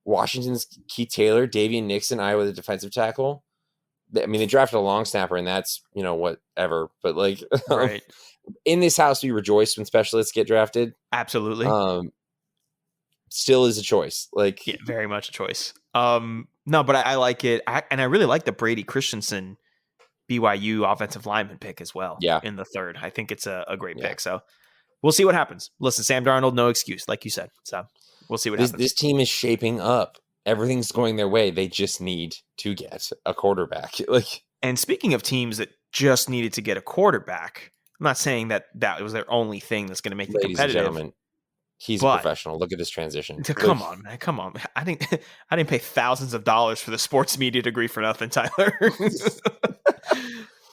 Washington's Keith Taylor, Davian Nixon, Iowa, the defensive tackle. They drafted a long snapper, and that's, whatever. But like, right. In this house, we rejoice when specialists get drafted. Absolutely. Still is a choice. Like, yeah, very much a choice. No, but I like it. And I really like the Brady Christensen BYU offensive lineman pick as well. Yeah. In the third. I think it's a great pick. So we'll see what happens. Listen, Sam Darnold, no excuse, like you said. So we'll see what happens. This team is shaping up. Everything's going their way. They just need to get a quarterback. Like, and speaking of teams that just needed to get a quarterback, I'm not saying that was their only thing that's going to make them competitive. Ladies and gentlemen, he's a professional. Look at this transition. Come on, man. Come on. I didn't pay thousands of dollars for the sports media degree for nothing, Tyler.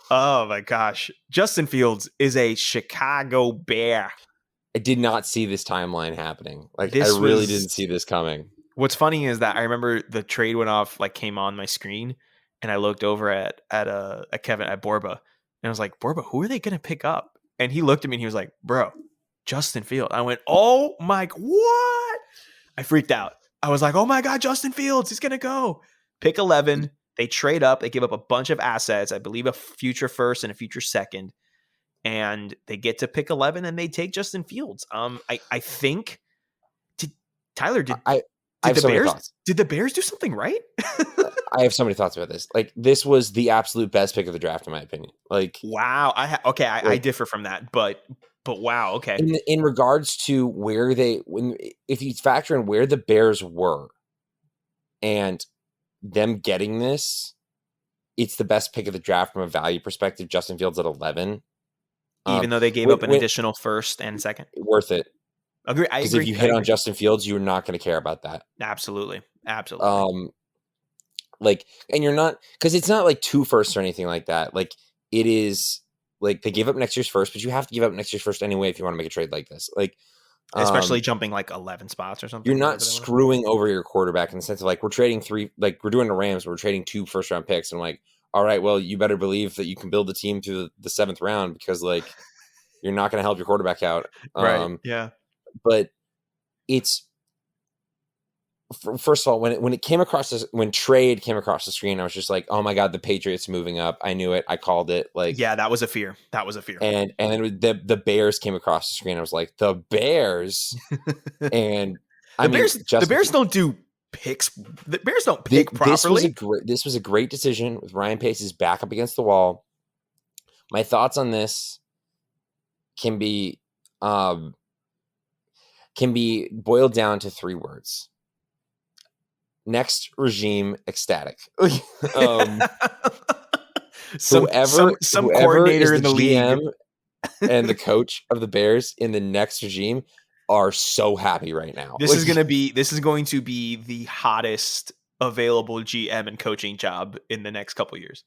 Oh my gosh. Justin Fields is a Chicago Bear. I did not see this timeline happening. Like, I really didn't see this coming. What's funny is that I remember the trade went off, like came on my screen, and I looked over at Kevin at Borba, and I was like, Borba, who are they gonna pick up? And he looked at me and he was like, bro, Justin Fields. I went, oh my, what? I freaked out. I was like, oh my God, Justin Fields, he's gonna go. Pick 11. They trade up. They give up a bunch of assets. I believe a future first and a future second. And they get to pick 11 and they take Justin Fields. I think Tyler, did the Bears do something right? I have so many thoughts about this. Like, this was the absolute best pick of the draft, in my opinion. Like, wow. I differ from that, but wow. Okay. In regards to where if you factor in where the Bears were and them getting this, it's the best pick of the draft from a value perspective. Justin Fields at 11. Even though they gave up an additional first and second. Worth it. Agree. Because if you hit on Justin Fields, you're not going to care about that. Absolutely. And you're not, because it's not like 2 firsts or anything like that. Like, it is like they gave up next year's first, but you have to give up next year's first anyway if you want to make a trade like this. Like, Especially jumping like 11 spots or something. You're not screwing over your quarterback in the sense of like, we're trading 3, like we're doing the Rams, we're trading 2 first-round picks. And I'm like, all right, well, you better believe that you can build the team through the 7th round because like you're not going to help your quarterback out. Right. Yeah. But it's, first of all, when trade came across the screen, I was just like, oh my God, the Patriots moving up. I knew it. I called it. Like, yeah, that was a fear. And then the Bears came across the screen. I was like, the Bears. And the Bears don't do picks. The Bears don't pick properly. This was a great decision with Ryan Pace's back up against the wall. My thoughts on this can be boiled down to 3 words. Next regime ecstatic. Some coordinator in the GM league and the coach of the Bears in the next regime are so happy right now. This is going to be the hottest available GM and coaching job in the next couple of years.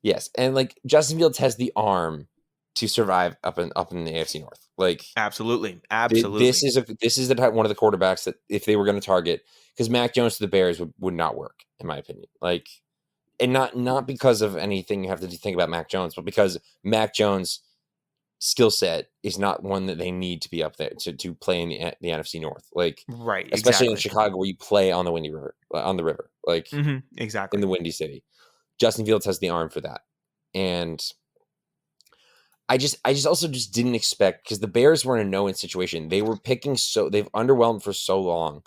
Yes, and like Justin Fields has the arm to survive up in the AFC North. Like absolutely. This is the type, one of the quarterbacks that if they were going to target, because Mac Jones to the Bears would not work in my opinion. Like, and not because of anything you have to think about Mac Jones, but because Mac Jones' skill set is not one that they need to be up there to play in the NFC North. Like, right, especially in Chicago where you play on the river, like exactly in the Windy City. Justin Fields has the arm for that, and I just also just didn't expect, because the Bears were in a no-win situation. They were picking they've underwhelmed for so long,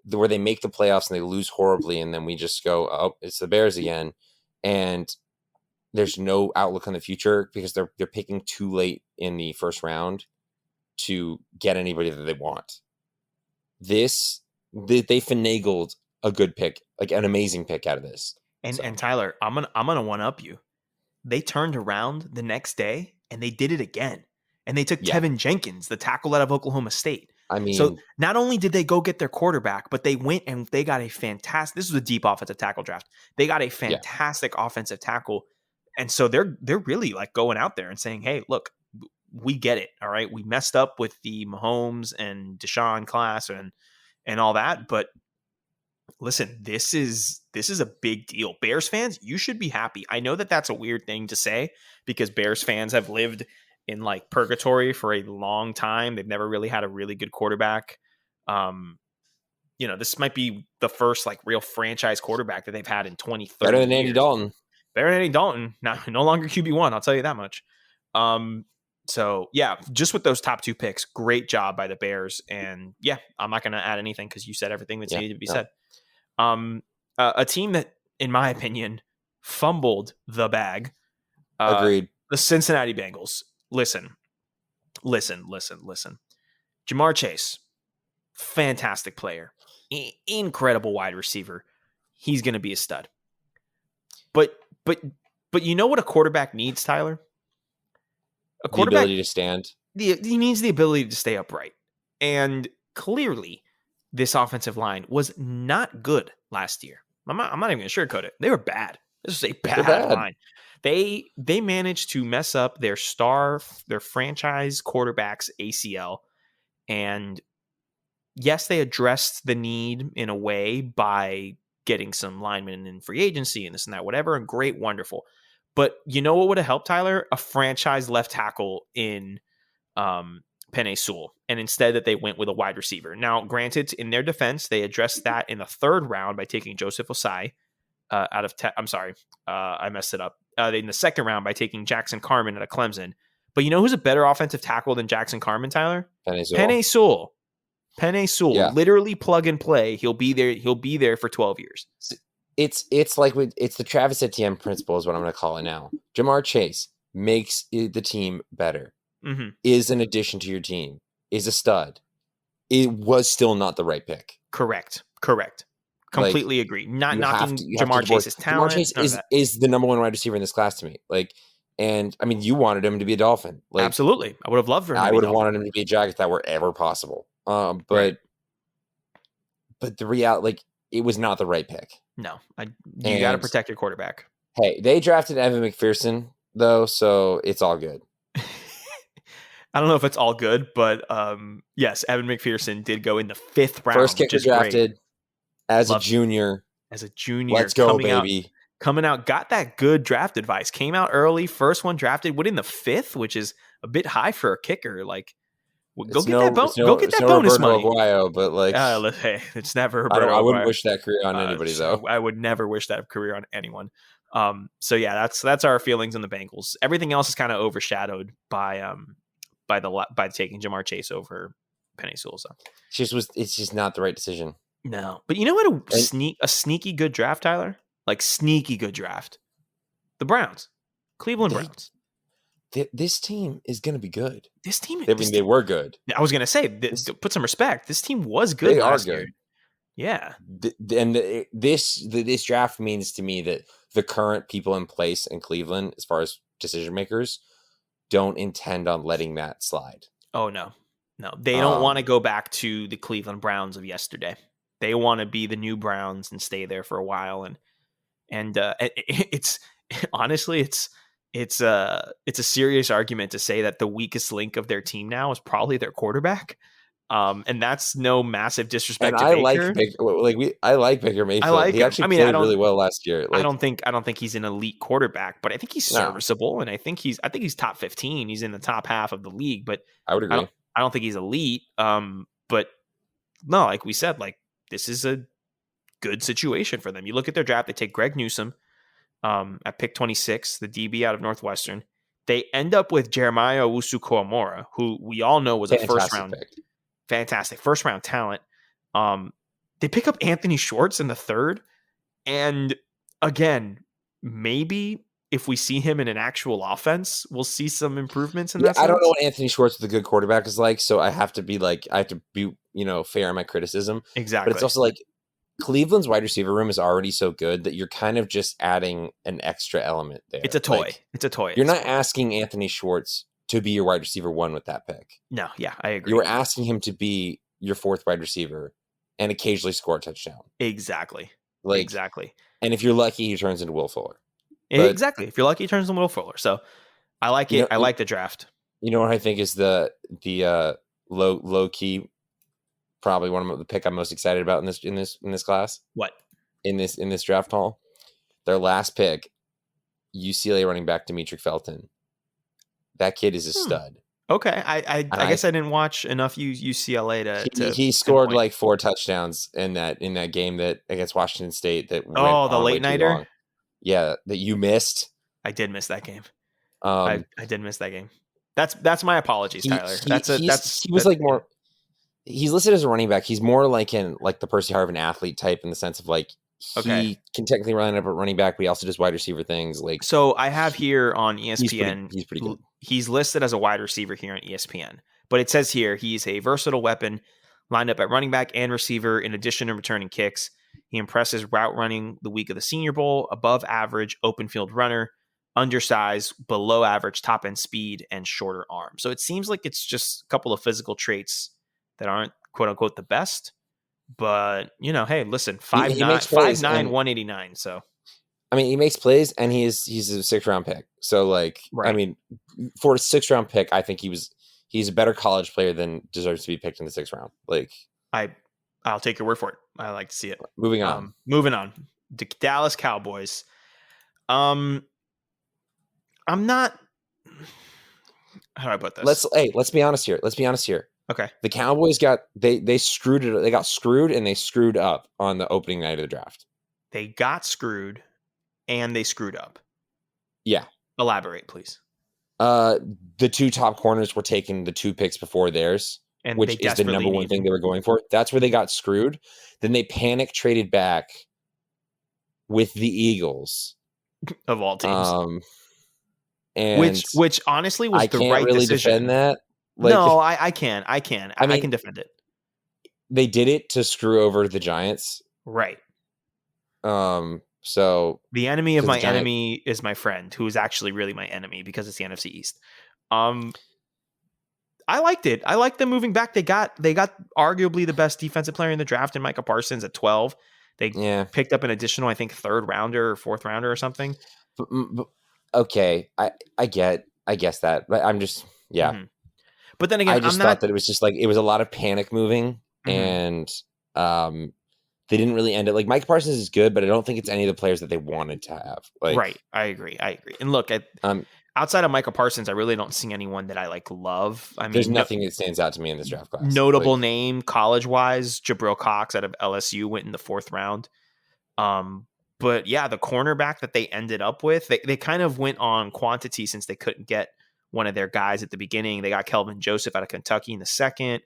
where they make the playoffs and they lose horribly, and then we just go, oh, it's the Bears again, and there's no outlook on the future because they're picking too late in the first round to get anybody that they want. They finagled a good pick, like an amazing pick out of this. And Tyler, I'm gonna one up you. They turned around the next day and they did it again. And they took Tevin Jenkins, the tackle out of Oklahoma State. I mean, so not only did they go get their quarterback, but they went and they got a fantastic. This was a deep offensive tackle draft. They got a fantastic offensive tackle, and so they're really like going out there and saying, "Hey, look, we get it. All right, we messed up with the Mahomes and Deshaun class and all that, but listen, this is a big deal. Bears fans, you should be happy. I know that that's a weird thing to say because Bears fans have lived in like purgatory for a long time. They've never really had a really good quarterback. This might be the first like real franchise quarterback that they've had in 20, 30 Better than years. Andy Dalton. Better than Andy Dalton. No longer QB1, I'll tell you that much. So yeah, just with those top 2 picks, great job by the Bears. And yeah, I'm not going to add anything because you said everything that needed to be said. A team that, in my opinion, fumbled the bag. Agreed. The Cincinnati Bengals. Listen. Jamar Chase, fantastic player, incredible wide receiver. He's going to be a stud. But you know what a quarterback needs, Tyler? A quarterback, the ability to stand. He needs the ability to stay upright. And clearly, this offensive line was not good last year. I'm not even going to sugarcoat it. They were bad. This was a bad line. They managed to mess up their franchise quarterback's ACL. And yes, they addressed the need in a way by getting some linemen in free agency and this and that, whatever. And great, wonderful. But you know what would have helped, Tyler? A franchise left tackle in Penei Sewell, and instead that they went with a wide receiver. Now, granted, in their defense, they addressed that in the 3rd round by taking Joseph Osai I messed it up. In the 2nd round by taking Jackson Carman out of Clemson. But you know who's a better offensive tackle than Jackson Carman, Tyler? Penei Sewell. Yeah. Literally plug and play. He'll be there for 12 years. It's the Travis Etienne principle is what I'm going to call it now. Jamar Chase makes the team better. Mm-hmm. Is an addition to your team, is a stud. It was still not the right pick. Correct. Completely agree. Not knocking Jamar Chase's talent. Jamar Chase is the number 1 wide receiver in this class to me. Like, and I mean, you wanted him to be a Dolphin. Like, absolutely. I would have loved for him. I would have wanted him to be a Jag if that were ever possible. But the reality, like, it was not the right pick. No, you got to protect your quarterback. Hey, they drafted Evan McPherson though, so it's all good. I don't know if it's all good, but yes, Evan McPherson did go in the 5th round, First which kicker is drafted great. as a junior. As a junior, Let's go, baby. Coming out, got that good draft advice. Came out early, first one drafted, went in the 5th, which is a bit high for a kicker. Like, go get that bonus Roberto money. Aguayo, but like, hey, it's never Roberto I wouldn't Aguayo. wish that career on anybody though. I would never wish that career on anyone. So yeah, that's our feelings on the Bengals. Everything else is kind of overshadowed by taking Jamar Chase over Penei Sewell. So it's just not the right decision. No, but you know what? A sneaky good draft, Tyler. Like sneaky good draft. The Browns, Cleveland Browns. This team is going to be good. This team. They were good. I was going to say, put some respect. This team was good last year. Yeah. This draft means to me that the current people in place in Cleveland, as far as decision makers, don't intend on letting that slide. Oh no, they don't want to go back to the Cleveland Browns of yesterday. They want to be the new Browns and stay there for a while. And it's honestly, it's a serious argument to say that the weakest link of their team now is probably their quarterback. And that's no massive disrespect to Baker. I like Baker Mayfield. He actually played really well last year. I don't think he's an elite quarterback, but I think he's serviceable, and I think he's top 15. He's in the top half of the league, but I would agree. I don't think he's elite. But no, like we said, like this is a good situation for them. You look at their draft; they take Greg Newsome at pick 26, the DB out of Northwestern. They end up with Jeremiah Owusu-Koramoah, who we all know was a first-round pick. Fantastic first-round talent. They pick up Anthony Schwartz in the 3rd, and again, maybe if we see him in an actual offense, we'll see some improvements in that sense. I don't know what Anthony Schwartz with a good quarterback is like, so I have to be fair in my criticism. Exactly. But it's also like Cleveland's wide receiver room is already so good that you're kind of just adding an extra element there. It's a toy. It's a toy. You're not asking Anthony Schwartz to be your wide receiver 1 with that pick. No, yeah, I agree. You were asking him to be your 4th wide receiver and occasionally score a touchdown. Exactly. And if you're lucky, he turns into Will Fuller. Exactly. If you're lucky, he turns into Will Fuller. So I like it. I like the draft. You know what I think is the low key, probably one of the pick I'm most excited about in this class. What? In this draft haul, their last pick, UCLA running back Demetric Felton. That kid is a stud. Okay, I guess I didn't watch enough UCLA to he scored like 4 touchdowns in that game that against Washington State that the late nighter. Yeah, that you missed. I did miss that game. I did miss that game. That's my apologies, Tyler. He's listed as a running back. He's more like in like the Percy Harvin athlete type in the sense of like he can technically run up at running back, but he also does wide receiver things. Like, so I have here on ESPN, he's pretty good. He's listed as a wide receiver here on ESPN, but it says here he's a versatile weapon, lined up at running back and receiver in addition to returning kicks. He impresses route running the week of the Senior Bowl, above average open field runner, undersized, below average top end speed, and shorter arm. So it seems like it's just a couple of physical traits that aren't quote unquote the best. But, hey, listen, 5'9", 189. So, I mean, he makes plays, and he's a 6th round pick. So, like, right. I mean, for a 6th round pick, I think he's a better college player than deserves to be picked in the 6th round. Like, I'll take your word for it. I like to see it. Moving on. The Dallas Cowboys. I'm not. How do I put this? Let's be honest here. Okay. The Cowboys they screwed it. They got screwed and they screwed up on the opening night of the draft. They got screwed and they screwed up. Yeah. Elaborate, please. The 2 top corners were taking the 2 picks before theirs, and which is the number one thing they were going for. That's where they got screwed. Then they panic traded back with the Eagles of all teams. And which honestly was the right really decision. Defend that. Like, no, I can. I mean, I can defend it. They did it to screw over the Giants. Right. So the enemy of my enemy is my friend, who is actually really my enemy because it's the NFC East. I liked it. I liked them moving back. They got arguably the best defensive player in the draft in Micah Parsons at 12. They picked up an additional, I think, 3rd rounder or 4th rounder or something. But, okay, I guess that, but I'm just. Mm-hmm. But then again, I just thought that it was just like it was a lot of panic moving, and they didn't really end it. Like Mike Parsons is good, but I don't think it's any of the players that they wanted to have. Like, right, I agree. And look, outside of Michael Parsons, I really don't see anyone that I love. I mean, there's nothing that stands out to me in this draft class. Notable name college wise, Jabril Cox out of LSU went in the 4th round. But yeah, the cornerback that they ended up with, they kind of went on quantity since they couldn't get one of their guys at the beginning. They got Kelvin Joseph out of Kentucky in the 2nd.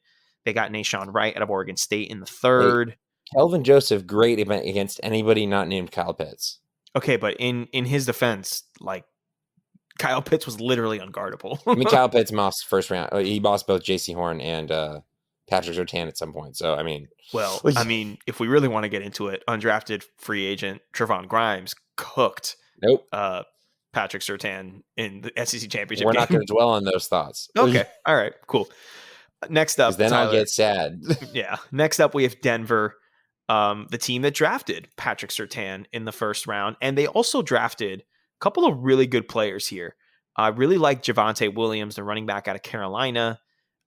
They got Nashawn Wright out of Oregon State in the 3rd. Kelvin Joseph, great against anybody not named Kyle Pitts. Okay, but in his defense, like Kyle Pitts was literally unguardable. I mean, Kyle Pitts mossed first round. He bossed both J.C. Horn and Patrick Surtain at some point. So, I mean. Well, I mean, if we really want to get into it, undrafted free agent Trevon Grimes cooked Patrick Surtain in the SEC championship We're game. not going to dwell on those thoughts. Okay. All right. Cool. Next up, then Tyler, I'll get sad. Yeah. Next up, we have Denver, the team that drafted Patrick Surtain in the 1st round. And they also drafted a couple of really good players here. I really like Javonte Williams, the running back out of Carolina.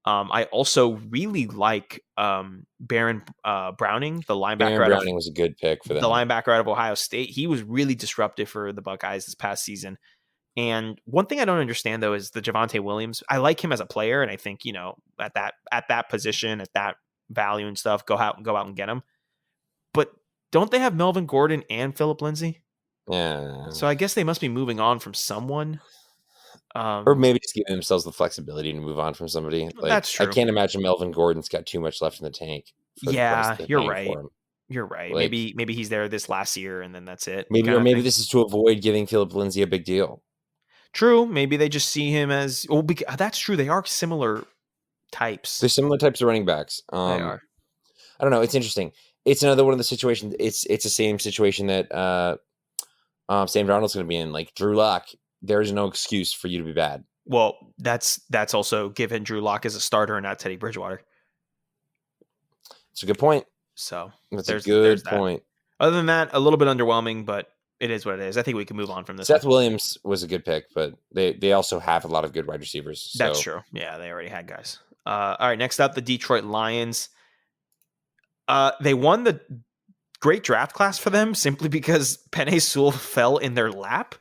I also really like Baron Browning, the linebacker. Baron Browning was a good pick for them. The linebacker out of Ohio State. He was really disruptive for the Buckeyes this past season. And one thing I don't understand, though, is the Javonte Williams. I like him as a player, and I think, at that position, at that value and stuff, go out and get him. But don't they have Melvin Gordon and Phillip Lindsay? Yeah. So I guess they must be moving on from someone. Or maybe just giving themselves the flexibility to move on from somebody. Like, that's true. I can't imagine Melvin Gordon's got too much left in the tank. Yeah, you're right. You're right. Like, maybe he's there this last year and then that's it. Maybe this is to avoid giving Phillip Lindsay a big deal. True. Maybe they just see him as that's true. They are similar types. They're similar types of running backs. They are. I don't know. It's interesting. It's another one of the situations. It's the same situation that Sam Darnold's going to be in. Like Drew Lock, there's no excuse for you to be bad. Well, that's also given Drew Lock as a starter and not Teddy Bridgewater. It's a good point. So that's a good point. Other than that, a little bit underwhelming, but it is what it is. I think we can move on from this. Seth Williams was a good pick, but they also have a lot of good wide receivers. So. That's true. Yeah, they already had guys. All right, next up, the Detroit Lions. They won the great draft class for them simply because Penei Sewell fell in their lap.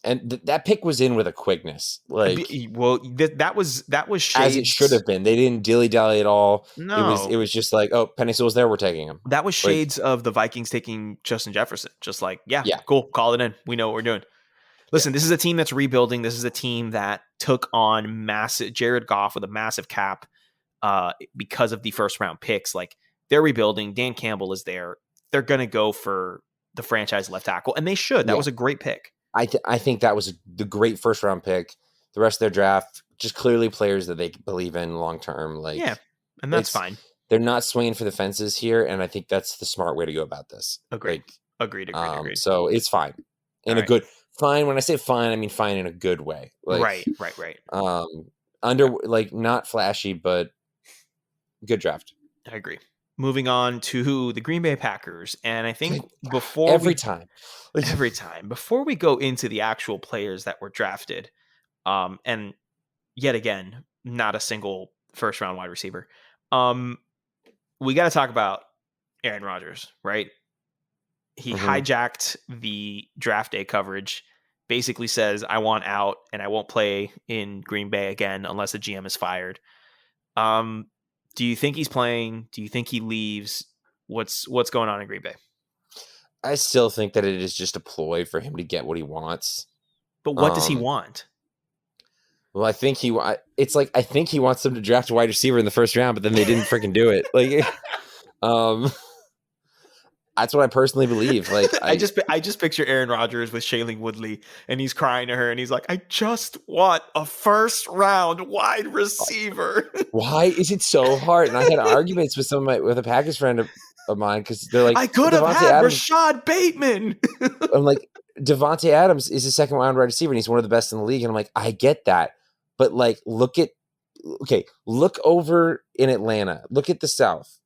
And that pick was in with a quickness, like that was shades. As it should have been. They didn't dilly dally at all. No, it was just like, oh, Penei Sewell's there, we're taking him. That was shades of the Vikings taking Justin Jefferson. Just like, yeah, cool, call it in. We know what we're doing. Listen, this is a team that's rebuilding. This is a team that took on massive Jared Goff with a massive cap because of the 1st round picks. Like they're rebuilding. Dan Campbell is there. They're gonna go for the franchise left tackle, and they should. That was a great pick. I think that was the great 1st round pick. The rest of their draft, just clearly players that they believe in long term. Like, yeah, and that's fine. They're not swinging for the fences here, and I think that's the smart way to go about this. Agreed. Agreed. So it's fine in a good fine. When I say fine, I mean fine in a good way. Like, right. Not flashy, but good draft. I agree. Moving on to the Green Bay Packers. And I think every time, before we go into the actual players that were drafted, and yet again, not a single 1st round wide receiver, we got to talk about Aaron Rodgers, right? He hijacked the draft day coverage, basically says, I want out and I won't play in Green Bay again unless the GM is fired. Do you think he's playing? Do you think he leaves? What's going on in Green Bay? I still think that it is just a ploy for him to get what he wants. But what does he want? Well, I think he wants them to draft a wide receiver in the 1st round, but then they didn't freaking do it. Like, that's what I personally believe. Like, I just picture Aaron Rodgers with Shailene Woodley, and he's crying to her, and he's like, "I just want a 1st round wide receiver." Why is it so hard? And I had arguments with with a Packers friend of mine because they're like, "I could have had Rashad Bateman." I'm like, Devontae Adams is a 2nd round wide receiver, and he's one of the best in the league. And I'm like, I get that, but like, look over in Atlanta. Look at the South.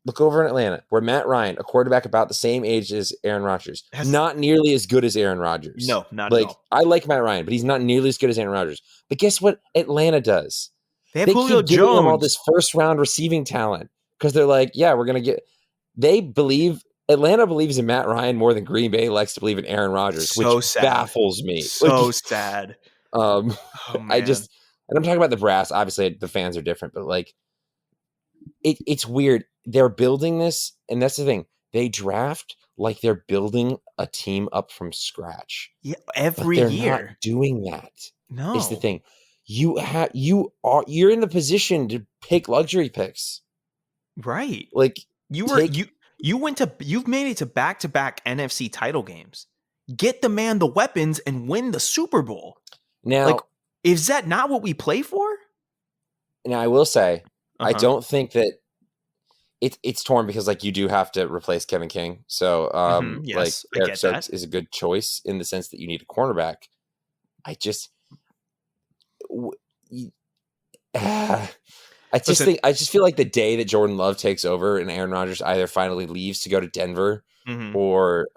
Look over in Atlanta, where Matt Ryan, a quarterback about the same age as Aaron Rodgers, not nearly as good as Aaron Rodgers. No, not at all. I like Matt Ryan, but he's not nearly as good as Aaron Rodgers. But guess what Atlanta does? They have Julio keep giving Jones. them all this first-round receiving talent because they're like, yeah, we're going to get – Atlanta believes in Matt Ryan more than Green Bay likes to believe in Aaron Rodgers, which baffles me. So sad. And I'm talking about the brass. Obviously, the fans are different, but like, it's weird. They're building this, and that's the thing. They draft like they're building a team up from scratch. Yeah, every year. They're not doing that. No, is the thing. You're in the position to pick luxury picks, right? Like you've made it to back-to-back NFC title games. Get the man the weapons and win the Super Bowl. Now, like, is that not what we play for? Now, I will say, I don't think that it's torn because like you do have to replace Kevin King. So yes, like Eric Stokes is a good choice in the sense that you need a cornerback. I just feel like the day that Jordan Love takes over and Aaron Rodgers either finally leaves to go to Denver or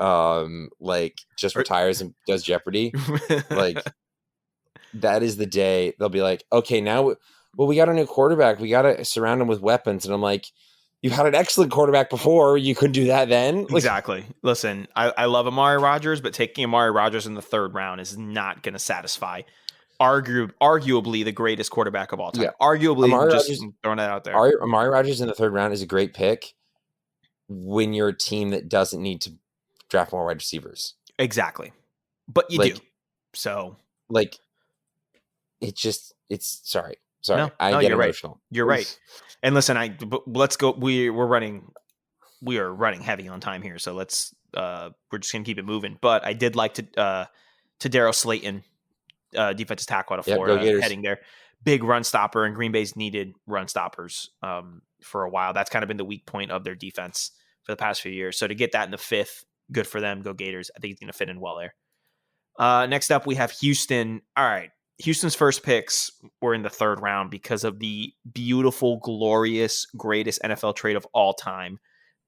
retires and does Jeopardy, like that is the day they'll be like, okay, now we got a new quarterback. We got to surround him with weapons. And I'm like, you had an excellent quarterback before. You couldn't do that then. Like, exactly. Listen, I love Amari Rodgers, but taking Amari Rodgers in the third round is not going to satisfy arguably the greatest quarterback of all time. Yeah. Arguably, throwing that out there. Amari Rodgers in the third round is a great pick when you're a team that doesn't need to draft more wide receivers. Exactly. But you do. So, like, sorry. No, I get emotional. Right. You're right. And listen, let's go. We are running heavy on time here, so we're just gonna keep it moving. But I did like to Darryl Slayton, defensive tackle out of Florida, heading there. Big run stopper, and Green Bay's needed run stoppers for a while. That's kind of been the weak point of their defense for the past few years. So to get that in the fifth, good for them. Go Gators. I think he's going to fit in well there. Next up, we have Houston. All right. Houston's first picks were in the third round because of the beautiful, glorious, greatest NFL trade of all time,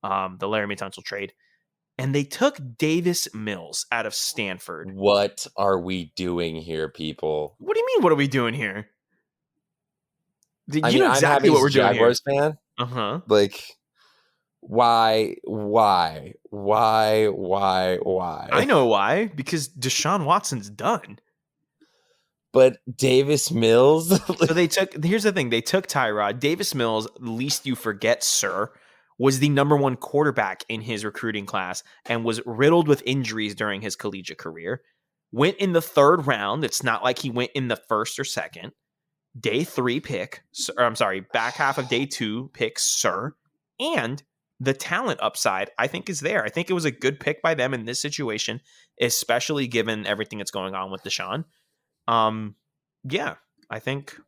the Laramie Tunsil trade. And they took Davis Mills out of Stanford. What are we doing here, people? What do you mean, what are we doing here? You know exactly what we're doing here. I'm a Jaguars fan. Like, why? I know why. Because Deshaun Watson's done. But Davis Mills? So here's the thing. They took Tyrod. Davis Mills, least you forget, sir, was the number one quarterback in his recruiting class and was riddled with injuries during his collegiate career. Went in the third round. It's not like he went in the first or second. Day 3 pick. Back half of day 2 pick, sir. And the talent upside, I think, is there. I think it was a good pick by them in this situation, especially given everything that's going on with Deshaun. Yeah, I think.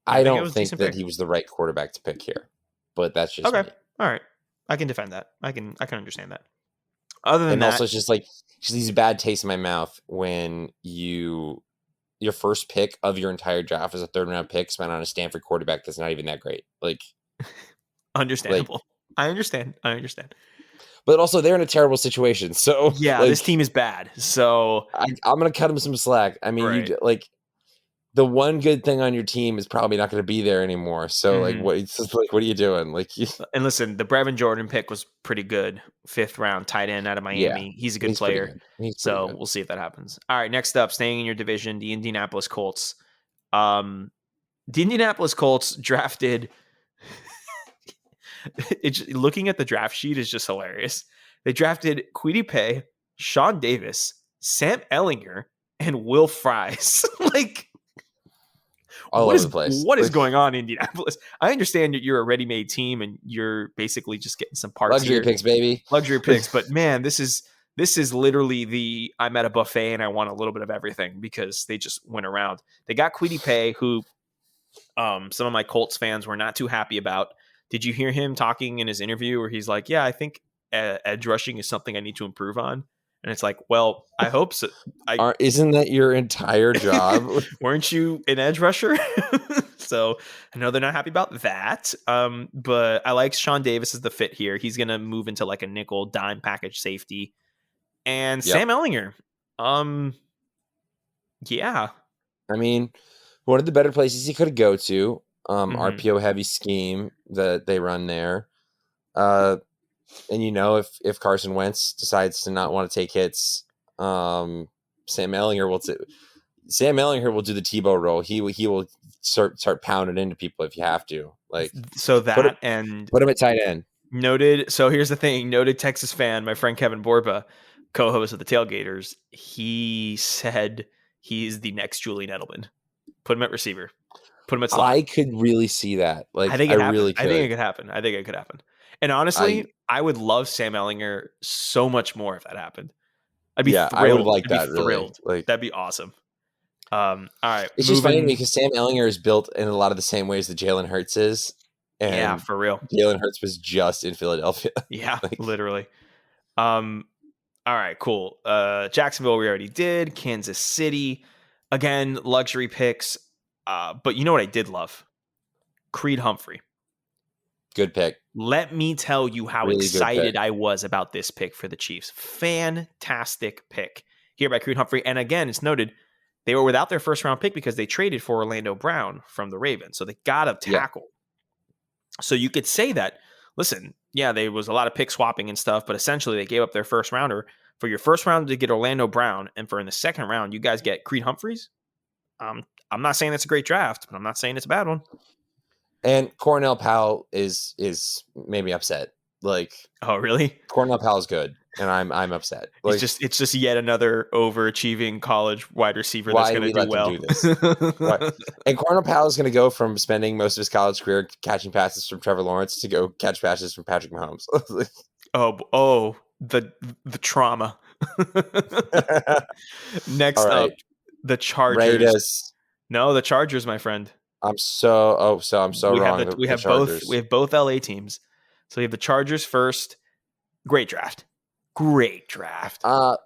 I don't think that he was the right quarterback to pick here, but that's just okay. Me. All right, I can defend that. I can understand that. Other than that, also it's just these bad taste in my mouth when your first pick of your entire draft is a third round pick spent on a Stanford quarterback that's not even that great. Like, understandable. I understand. But also, they're in a terrible situation. So yeah, this team is bad. So I'm going to cut them some slack. I mean, right. The one good thing on your team is probably not going to be there anymore. So what are you doing? And listen, the Brevin Jordan pick was pretty good. 5th round tight end out of Miami. Yeah, he's a good player. So we'll see if that happens. All right, next up, staying in your division, the Indianapolis Colts. The Indianapolis Colts drafted. Looking at the draft sheet is just hilarious. They drafted Kwity Paye, Sean Davis, Sam Ehlinger, and Will Fries. All over the place. What is going on in Indianapolis? I understand that you're a ready-made team and you're basically just getting some parts luxury picks, baby. Luxury picks, but man, this is literally I'm at a buffet and I want a little bit of everything because they just went around. They got Kwity Paye, who some of my Colts fans were not too happy about. Did you hear him talking in his interview where he's like, yeah, I think edge rushing is something I need to improve on? And it's like, well, I hope so. Isn't that your entire job? Weren't you an edge rusher? So I know they're not happy about that. But I like Sean Davis as the fit here. He's going to move into like a nickel dime package safety. And Sam Ehlinger. Yeah. I mean, one of the better places he could go to. RPO heavy scheme that they run there. And if Carson Wentz decides to not want to take hits, Sam Ehlinger will do the Tebow role. He will start pounding into people if you have to. Like, so that put him at tight end. Noted. So here's the thing. Noted Texas fan, my friend Kevin Borba, co-host of the Tailgaters. He said he's the next Julian Edelman. Put him at receiver. Put him at slot. I could really see that. Like, I think it could happen. And honestly, I would love Sam Ehlinger so much more if that happened. I'd be thrilled. I would like that. Thrilled. Really. Like, that'd be awesome. All right. It's just funny to me because Sam Ehlinger is built in a lot of the same ways that Jalen Hurts is. And yeah, for real. Jalen Hurts was just in Philadelphia. Yeah, literally. All right, cool. Jacksonville we already did. Kansas City. Again, luxury picks. But you know what I did love? Creed Humphrey. Good pick. Let me tell you how really excited I was about this pick for the Chiefs. Fantastic pick here by Creed Humphrey. And again, it's noted they were without their first round pick because they traded for Orlando Brown from the Ravens. So they got a tackle. Yeah. So you could say that, listen, yeah, there was a lot of pick swapping and stuff, but essentially they gave up their first rounder for your first round to get Orlando Brown. And for in the second round, you guys get Creed Humphreys. I'm not saying it's a great draft, but I'm not saying it's a bad one. And Cornell Powell is maybe upset. Like, oh really? Cornell Powell's good, and I'm upset. Like, it's just yet another overachieving college wide receiver that's going to do well. Do this? And Cornell Powell is going to go from spending most of his college career catching passes from Trevor Lawrence to go catch passes from Patrick Mahomes. The trauma. Next up, the Chargers. Raiders. No, the Chargers, my friend. I'm so wrong. We have both LA teams. So we have the Chargers first. Great draft. Yeah,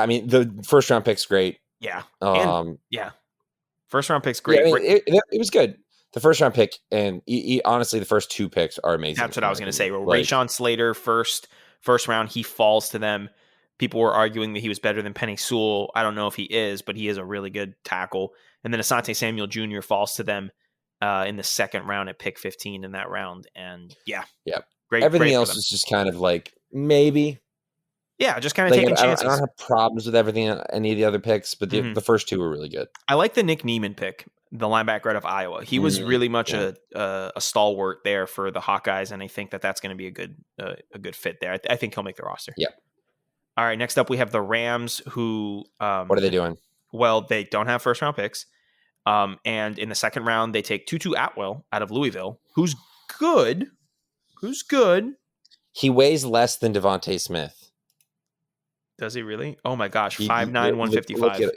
I mean the first round pick's great. Yeah. First round pick's great. Yeah, I mean, it was good. The first round pick and honestly the first two picks are amazing. That's what I was going to say. Well, Rashawn Slater first round, he falls to them. People were arguing that he was better than Penei Sewell. I don't know if he is, but he is a really good tackle. And then Asante Samuel Jr. falls to them in the second round at pick 15 in that round. And great. Everything else is just kind of like maybe. Yeah, just kind of taking chances. I don't have problems with any of the other picks, but the first two were really good. I like the Nick Niemann pick, the linebacker out of Iowa. He was really much a stalwart there for the Hawkeyes, and I think that's going to be a good fit there. I think he'll make the roster. Yeah. All right, next up we have the Rams, who what are they doing? Well, they don't have first round picks. And in the second round, they take Tutu Atwell out of Louisville, who's good. He weighs less than Devontae Smith. Does he really? Oh my gosh, 5'9", 155.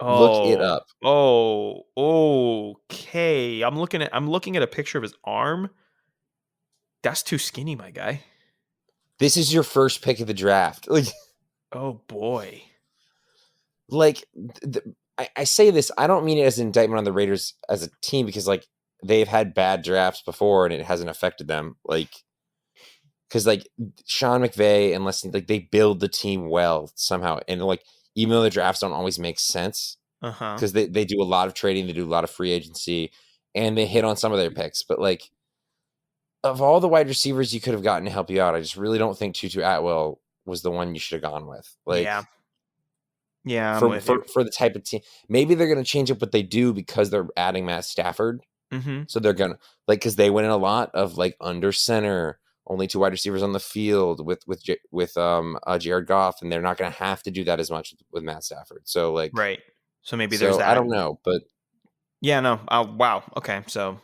Look it up. Oh, okay. I'm looking at a picture of his arm. That's too skinny, my guy. This is your first pick of the draft. Like, oh boy. Like, I say this, I don't mean it as an indictment on the Raiders as a team because like they've had bad drafts before and it hasn't affected them. Like, because like Sean McVay, unless like they build the team well somehow, and like even though the drafts don't always make sense, because they do a lot of trading, they do a lot of free agency, and they hit on some of their picks. But like of all the wide receivers you could have gotten to help you out, I just really don't think Tutu Atwell was the one you should have gone with. Like, yeah, for the type of team, maybe they're going to change up what they do because they're adding Matt Stafford. So they're gonna like because they went in a lot of like under center. Only two wide receivers on the field with Jared Goff, and they're not going to have to do that as much with Matt Stafford. So like, right. So maybe there's that. I don't know, but yeah, no. Wow. Okay. So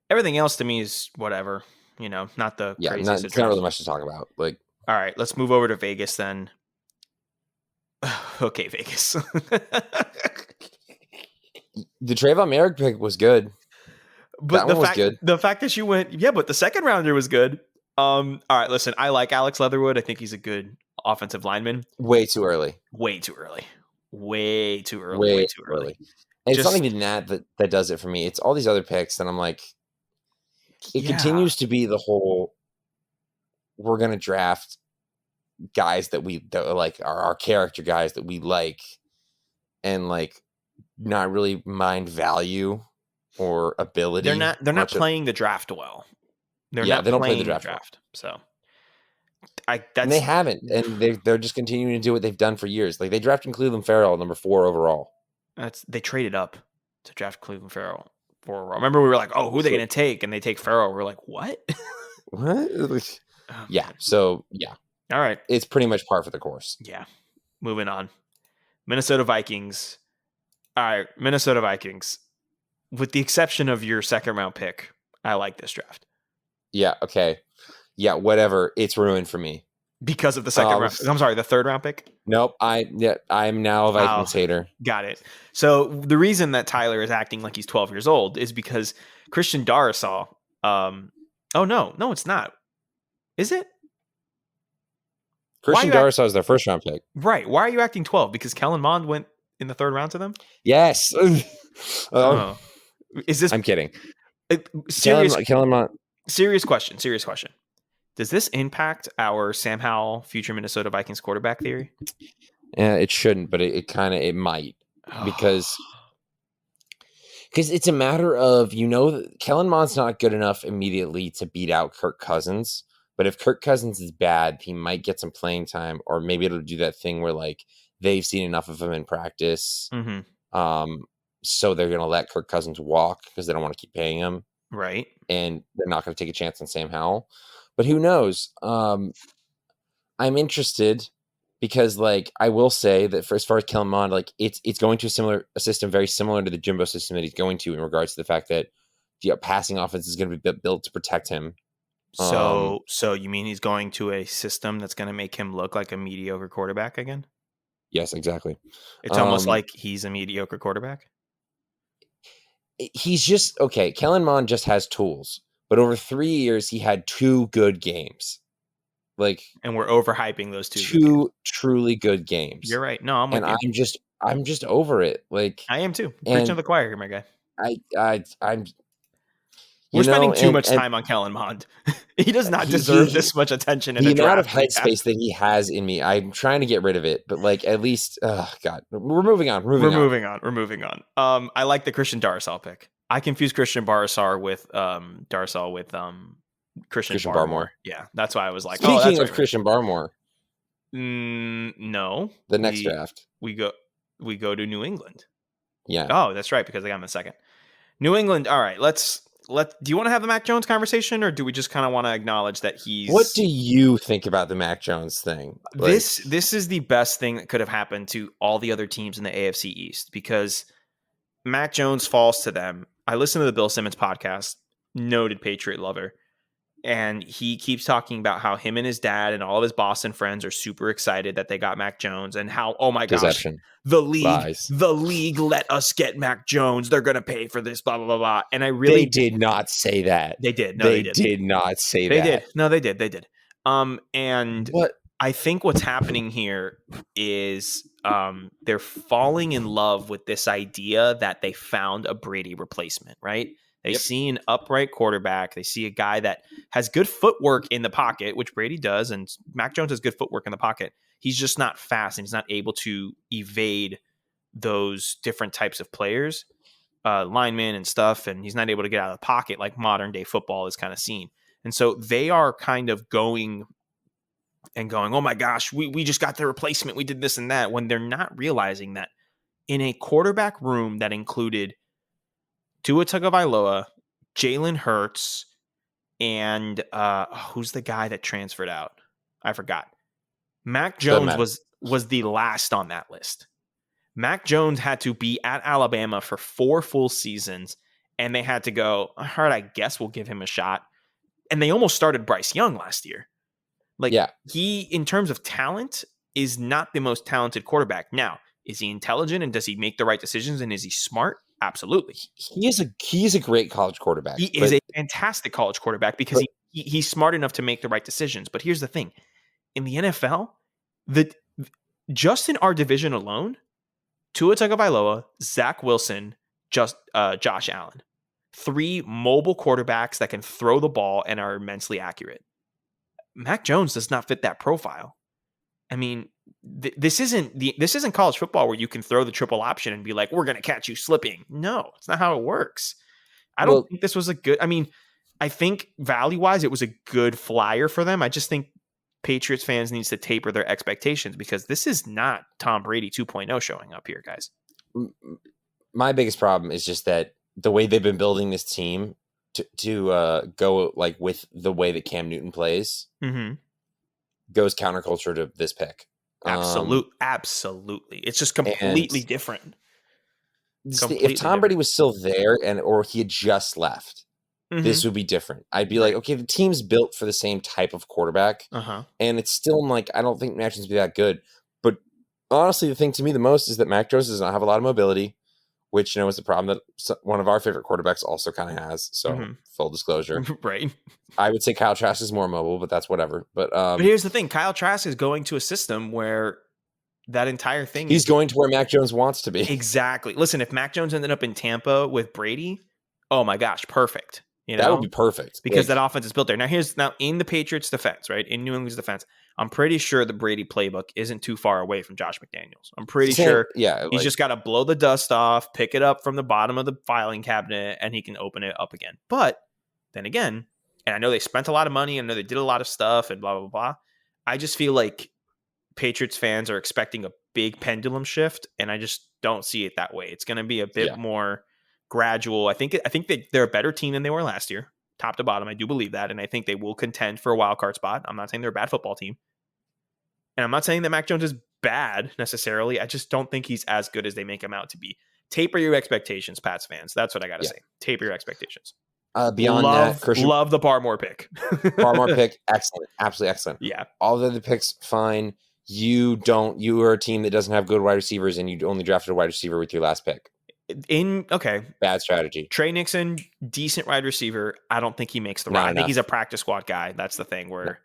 everything else to me is whatever. You know, not the craziest. It's not really much to talk about. Like, all right, let's move over to Vegas then. Okay, Vegas. The Trayvon Merrick pick was good. But the fact that you went, but the second rounder was good. All right, listen, I like Alex Leatherwood. I think he's a good offensive lineman. Way too early. And it's not even that does it for me. It's all these other picks that I'm like, it continues to be the whole, we're going to draft guys that like are our character guys that we like, and like not really mind value or ability. They're not playing the draft well. They don't play the draft well. So and they haven't, and they're just continuing to do what they've done for years. Like they drafted Cleveland Farrell number 4 overall. They traded up to draft Cleveland Farrell 4 overall. Remember, we were like, "Oh, who are they going to take?" And they take Farrell. We're like, "What?" What? Yeah. So yeah. All right. It's pretty much par for the course. Yeah. Moving on. Minnesota Vikings. All right, Minnesota Vikings. With the exception of your second round pick, I like this draft. Yeah. Okay. Yeah. Whatever. It's ruined for me because of the second round. I'm sorry, the third round pick. Nope. I'm now a Vikings hater. Got it. So the reason that Tyler is acting like he's 12 years old is because Christian Darrisaw. Oh no, it's not. Is it? Christian Darrisaw is their first round pick. Right. Why are you acting 12? Because Kellen Mond went in the third round to them? Yes. Is this? I'm kidding. Kellen Mond. Serious question. Does this impact our Sam Howell future Minnesota Vikings quarterback theory? It shouldn't, but it might, because it's a matter of, Kellen Mond's not good enough immediately to beat out Kirk Cousins. But if Kirk Cousins is bad, he might get some playing time, or maybe it'll do that thing where like they've seen enough of him in practice. Mm-hmm. So they're going to let Kirk Cousins walk because they don't want to keep paying him. Right. And they're not going to take a chance on Sam Howell. But who knows? I'm interested because, like, I will say that as far as Kellen Mond, like, it's going to a system very similar to the Jimbo system that he's going to, in regards to the fact that the passing offense is going to be built to protect him. So you mean he's going to a system that's going to make him look like a mediocre quarterback again? Yes, exactly. It's almost like he's a mediocre quarterback. He's just okay. Kellen Mond just has tools, but over 3 years he had 2 good games. Like, and we're overhyping those two truly good games. You're right. No, I'm with you. I'm just over it. Like, I am too. Preaching to the choir here, my guy. I'm. We're spending too much time on Kellen Mond. He does not deserve this much attention in a draft. The amount of headspace that he has in me, I'm trying to get rid of it. But like, at least, God, we're moving on. We're moving on. I like the Christian Darrisaw pick. I confuse Christian Darrisaw with Christian Barmore. Yeah, that's why I was like, speaking of Christian Barmore. No. The next draft, we go to New England. Yeah. Oh, that's right, because I got him in second. New England. All right, do you want to have the Mac Jones conversation, or do we just kind of want to acknowledge that he's... What do you think about the Mac Jones thing? Like, this is the best thing that could have happened to all the other teams in the AFC East, because Mac Jones falls to them. I listen to the Bill Simmons podcast, noted Patriot lover, and he keeps talking about how him and his dad and all of his Boston friends are super excited that they got Mac Jones, and how, oh my gosh, Deception. the league let us get Mac Jones. They're going to pay for this, blah, blah, blah, blah. And I really... They did not say that. They did. No, they did not say that. They did. No, they did. And what? I think what's happening here is they're falling in love with this idea that they found a Brady replacement, right? They see an upright quarterback. They see a guy that has good footwork in the pocket, which Brady does, and Mac Jones has good footwork in the pocket. He's just not fast, and he's not able to evade those different types of players, linemen and stuff, and he's not able to get out of the pocket like modern day football is kind of seen. And so they are kind of going, oh my gosh, we just got the replacement. We did this and that, when they're not realizing that in a quarterback room that included Tua Tagovailoa, Jalen Hurts, and who's the guy that transferred out? I forgot. Mac Jones was the last on that list. Mac Jones had to be at Alabama for 4 full seasons, and they had to go, all right, I guess we'll give him a shot. And they almost started Bryce Young last year. He, in terms of talent, is not the most talented quarterback. Now, is he intelligent, and does he make the right decisions, and is he smart? Absolutely. He's a great college quarterback. He is a fantastic college quarterback because he's smart enough to make the right decisions. But here's the thing. In the NFL, just in our division alone, Tua Tagovailoa, Zach Wilson, Josh Allen. 3 mobile quarterbacks that can throw the ball and are immensely accurate. Mac Jones does not fit that profile. I mean, this isn't college football where you can throw the triple option and be like, we're going to catch you slipping. No, it's not how it works. I don't think this was a good. I mean, I think value-wise, it was a good flyer for them. I just think Patriots fans needs to taper their expectations because this is not Tom Brady 2.0 showing up here, guys. My biggest problem is just that the way they've been building this team to go like with the way that Cam Newton plays goes counterculture to this pick. Absolutely. It's just completely different. If Tom Brady was still there or he had just left, this would be different. I'd be like, okay, the team's built for the same type of quarterback, and it's still like I don't think Mac Jones would be that good. But honestly, the thing to me the most is that Mac Jones does not have a lot of mobility, which is the problem that one of our favorite quarterbacks also kind of has. So full disclosure, right? I would say Kyle Trask is more mobile, but that's whatever. But here's the thing: Kyle Trask is going to a system where that entire thing he's going to where Mac Jones wants to be. Exactly. Listen, if Mac Jones ended up in Tampa with Brady, oh my gosh, perfect. That would be perfect because that offense is built there. Now in the Patriots' defense, right? In New England's defense, I'm pretty sure the Brady playbook isn't too far away from Josh McDaniels. I'm pretty sure he's just got to blow the dust off, pick it up from the bottom of the filing cabinet, and he can open it up again. But then again, and I know they spent a lot of money, I know they did a lot of stuff and blah, blah, blah. I just feel like Patriots fans are expecting a big pendulum shift, and I just don't see it that way. It's going to be a bit more gradual. I think that they're a better team than they were last year, top to bottom. I do believe that, and I think they will contend for a wild card spot. I'm not saying they're a bad football team, and I'm not saying that Mac Jones is bad necessarily. I just don't think he's as good as they make him out to be. Taper your expectations, Pats fans. That's what I got to say. Taper your expectations. Beyond that, Christian, love the Barmore pick. Barmore pick, excellent, absolutely excellent. Yeah, all the other picks, fine. You are a team that doesn't have good wide receivers, and you only drafted a wide receiver with your last pick. Bad strategy. Trey Nixon, decent wide receiver. I don't think he makes the ride. I think he's a practice squad guy. That's the thing where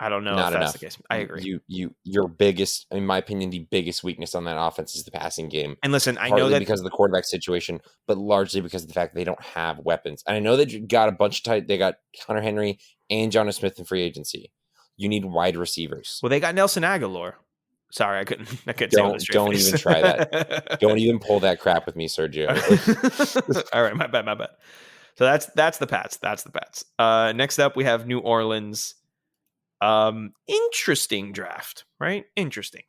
I don't know if that's the case. I agree. Your biggest, in my opinion, the biggest weakness on that offense is the passing game. And listen, I know that because of the quarterback situation, but largely because of the fact that they don't have weapons. And I know that you got a bunch of they got Hunter Henry and Jonnu Smith in free agency. You need wide receivers. Well, they got Nelson Aguilar. Sorry, I couldn't don't even try that. Don't even pull that crap with me, Sergio. All right, my bad. So that's the Pats. Next up, we have New Orleans. Interesting draft, right? Interesting.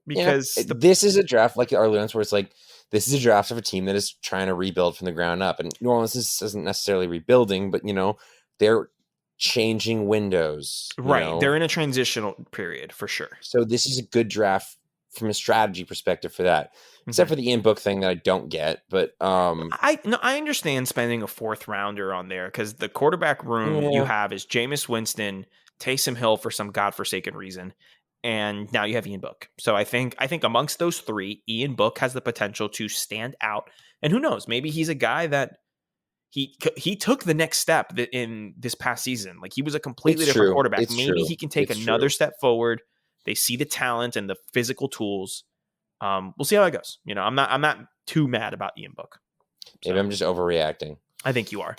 Because this is a draft like Orleans where it's like, this is a draft of a team that is trying to rebuild from the ground up. And New Orleans isn't necessarily rebuilding, but, they're changing windows. Right. They're in a transitional period for sure. So this is a good draft from a strategy perspective for that, except for the in-book thing that I don't get. But I understand spending a 4th rounder on there because the quarterback room you have is Jameis Winston, Taysom Hill for some godforsaken reason, and now you have Ian Book. So I think amongst those 3, Ian Book has the potential to stand out. And who knows? Maybe he's a guy that he took the next step in this past season. Like he was a completely different quarterback. Maybe he can take another step forward. They see the talent and the physical tools. We'll see how it goes. I'm not too mad about Ian Book. Maybe I'm just overreacting. I think you are.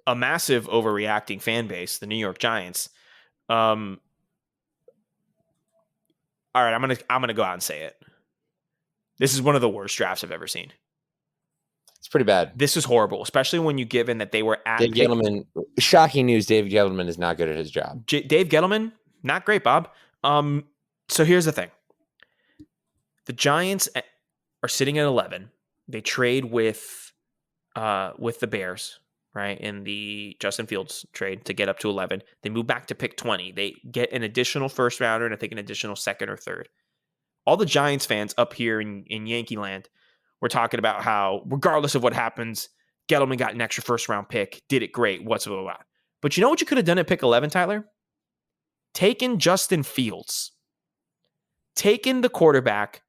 A massive overreacting fan base, the New York Giants. All right, I'm gonna go out and say it. This is one of the worst drafts I've ever seen. It's pretty bad. This is horrible, especially when you given that they were at Dave Gettleman. Shocking news: Dave Gettleman is not good at his job. Dave Gettleman, not great, Bob. So here's the thing: the Giants are sitting at 11. They trade with the Bears, right, in the Justin Fields trade to get up to 11. They move back to pick 20. They get an additional 1st rounder and I think an additional 2nd or 3rd. All the Giants fans up here in Yankee land. We're talking about how, regardless of what happens, Gettleman got an extra 1st round pick, did it great, whatsoever. But you know what you could have done at pick 11, Tyler? Taken Justin Fields. Taken the quarterback,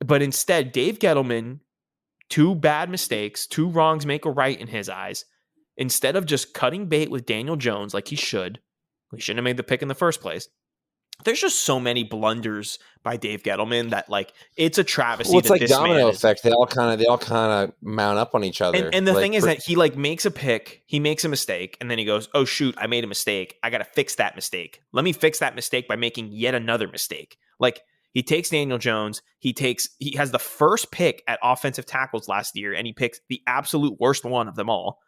but instead, Dave Gettleman, 2 bad mistakes, 2 wrongs make a right in his eyes. Instead of just cutting bait with Daniel Jones like he shouldn't have made the pick in the first place. there's just so many blunders by Dave Gettleman that like it's a travesty. Well, it's that like this domino man effect. They all kind of mount up on each other. And the thing is that he like makes a pick, he makes a mistake, and then he goes, "Oh shoot, I made a mistake. I got to fix that mistake. Let me fix that mistake by making yet another mistake." Like he takes Daniel Jones, he has the first pick at offensive tackles last year, and he picks the absolute worst one of them all,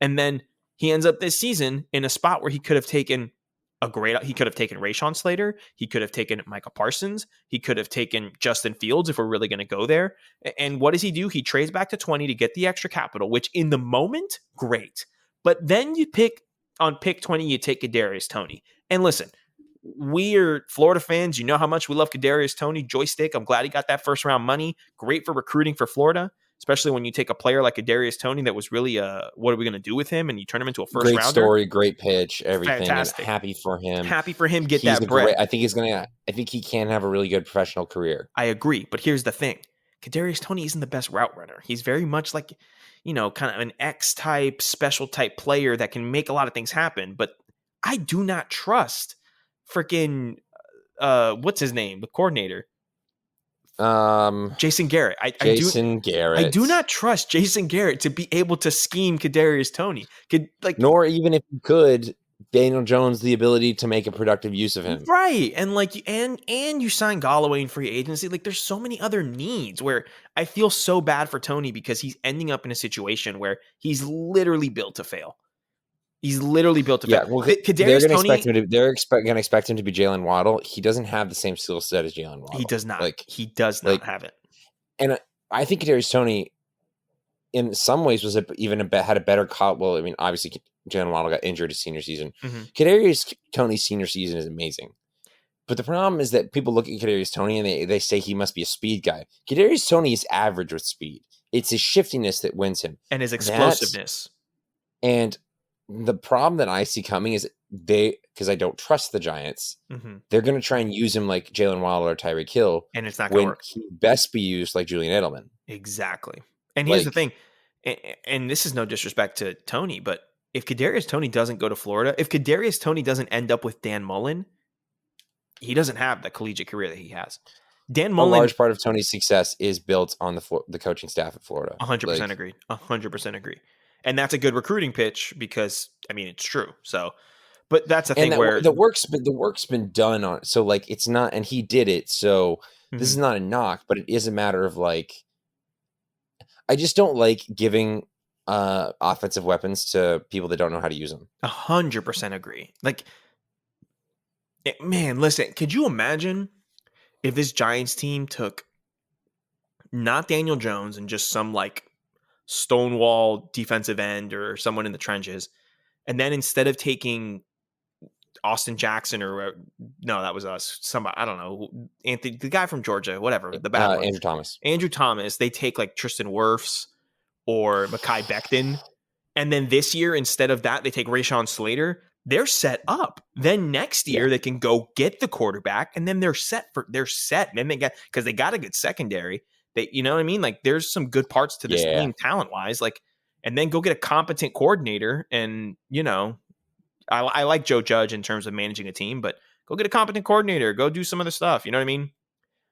and then he ends up this season in a spot where he could have taken he could have taken Rashawn Slater. He could have taken Micah Parsons. He could have taken Justin Fields if we're really going to go there. And what does he do? He trades back to 20 to get the extra capital, which in the moment, great. But then you pick 20, you take Kadarius Toney. And listen, we're Florida fans. You know how much we love Kadarius Toney. Joystick. I'm glad he got that first round money. Great for recruiting for Florida. Especially when you take a player like Kadarius Toney that was really what are we going to do with him, and you turn him into a first rounder. Great story, great pitch, everything. Fantastic. And happy for him. Happy for him. Get that bread. I think he can have a really good professional career. I agree, but here's the thing: Kadarius Toney isn't the best route runner. He's very much like, kind of an X type, special type player that can make a lot of things happen. But I do not trust freaking what's his name, the coordinator. Jason Garrett. I do not trust Jason Garrett to be able to scheme Kadarius Toney. Nor even if he could, Daniel Jones the ability to make a productive use of him. Right. And and you sign Galloway in free agency. Like there's so many other needs where I feel so bad for Toney because he's ending up in a situation where he's literally built to fail. He's literally built to fail. Well, they're going to expect him to be Jalen Waddle. He doesn't have the same skill set as Jalen Waddle. He does not. He does not have it. And I think Kadarius Toney, in some ways, had a better call. Well, I mean, obviously, Jalen Waddle got injured his senior season. Mm-hmm. Kadarius Toney's senior season is amazing. But the problem is that people look at Kadarius Toney and they say he must be a speed guy. Kadarius Toney is average with speed. It's his shiftiness that wins him. And his explosiveness. And the problem that I see coming is because I don't trust the Giants, they're going to try and use him like Jalen Waddle or Tyreek Hill. And it's not going to work. He best be used like Julian Edelman. Exactly. And here's the thing, and this is no disrespect to Toney, but if Kadarius Toney doesn't go to Florida, if Kadarius Toney doesn't end up with Dan Mullen, he doesn't have the collegiate career that he has. Dan Mullen, a large part of Toney's success is built on the coaching staff at Florida. 100% agreed. 100% agree. And that's a good recruiting pitch because, I mean, it's true. So, but that's the thing where the work's been done on. So like, it's not, and he did it. So this is not a knock, but it is a matter of like, I just don't like giving offensive weapons to people that don't know how to use them. 100% agree. Like, man, listen, could you imagine if this Giants team took not Daniel Jones and just some like stonewall defensive end or someone in the trenches, and then instead of taking Austin Jackson or no, that was us, somebody, I don't know, Anthony, the guy from Georgia, whatever, the bad Andrew Thomas, they take like Tristan Wirfs or Mekhi Becton, and then this year instead of that they take Rashawn Slater. They're set up. Then next year they can go get the quarterback, and then they're set. And then because they got a good secondary. They, you know what I mean? Like there's some good parts to this team talent wise. Like, and then go get a competent coordinator. And I like Joe Judge in terms of managing a team, but go get a competent coordinator. Go do some other stuff. You know what I mean?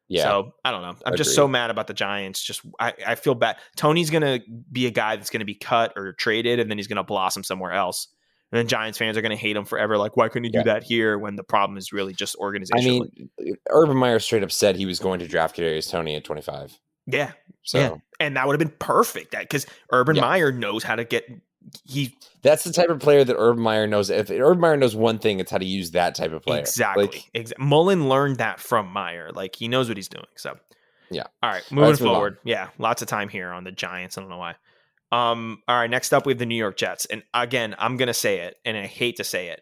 Yeah. So I don't know. I'm just so mad about the Giants. Just I feel bad. Tony's gonna be a guy that's gonna be cut or traded, and then he's gonna blossom somewhere else. And then Giants fans are going to hate him forever. Like, why couldn't he do that here when the problem is really just organizational? I mean, Urban Meyer straight up said he was going to draft Kadarius Toney at 25. Yeah. So, and that would have been perfect because Urban Meyer knows how to get. That's the type of player that Urban Meyer knows. If Urban Meyer knows one thing, it's how to use that type of player. Exactly. Mullen learned that from Meyer. Like he knows what he's doing. So, yeah. All right. Moving forward. Yeah. Lots of time here on the Giants. I don't know why. All right, next up we have the New York Jets. And again, I'm going to say it, and I hate to say it.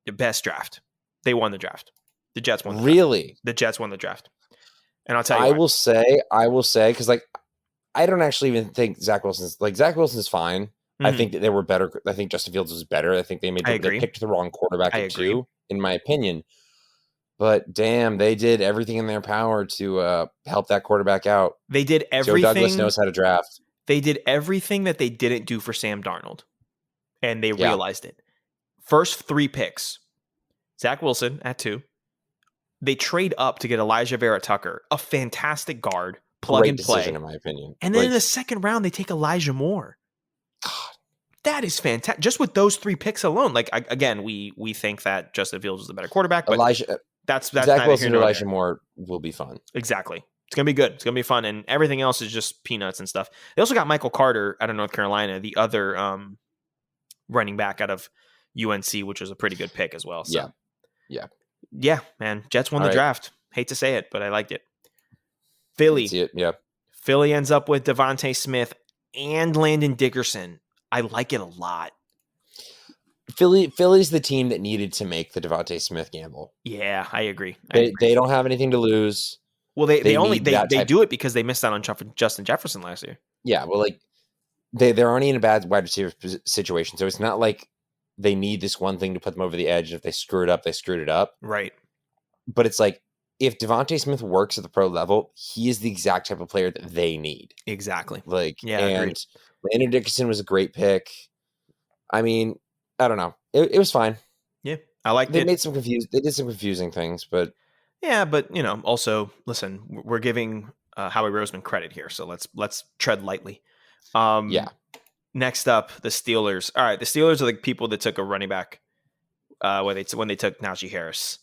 The best draft. They won the draft. The Jets won the draft. Really? The Jets won the draft. And I'll tell you I will say, because like, I don't actually even think Zach Wilson is fine. Mm-hmm. I think that they were better. I think Justin Fields was better. I think they picked the wrong quarterback at 2, in my opinion. But damn, they did everything in their power to help that quarterback out. They did everything. Joe Douglas knows how to draft. They did everything that they didn't do for Sam Darnold, and they realized it. First 3 picks, Zach Wilson at 2, They trade up to get Elijah Vera Tucker, a fantastic guard, plug Great and play. decision, in my opinion. And then in the second round, they take Elijah Moore. God. That is fantastic. Just with those 3 picks alone. Like, again, we think that Justin Fields is the better quarterback, but that's Zach Wilson and Elijah Moore will be fun. Exactly. It's going to be good. It's going to be fun. And everything else is just peanuts and stuff. They also got Michael Carter out of North Carolina, the other running back out of UNC, which was a pretty good pick as well. So. Yeah, man. Jets won the draft. Hate to say it, but I liked it. Philly. See it. Yeah. Philly ends up with Devontae Smith and Landon Dickerson. I like it a lot. Philly's the team that needed to make the Devontae Smith gamble. Yeah, I agree. They don't have anything to lose. Well, they do it because they missed out on Justin Jefferson last year. Yeah, well, like they're already in a bad wide receiver situation, so it's not like they need this one thing to put them over the edge. If they screw it up, they screwed it up. Right. But it's like if Devontae Smith works at the pro level, he is the exact type of player that they need. Exactly. Like, yeah, and Landon Dickerson was a great pick. I mean, I don't know. It was fine. Yeah, I liked it. They did some confusing things, but yeah, but also listen, we're giving Howie Roseman credit here, so let's tread lightly. Yeah. Next up, the Steelers. All right, the Steelers are the people that took a running back when they took Najee Harris.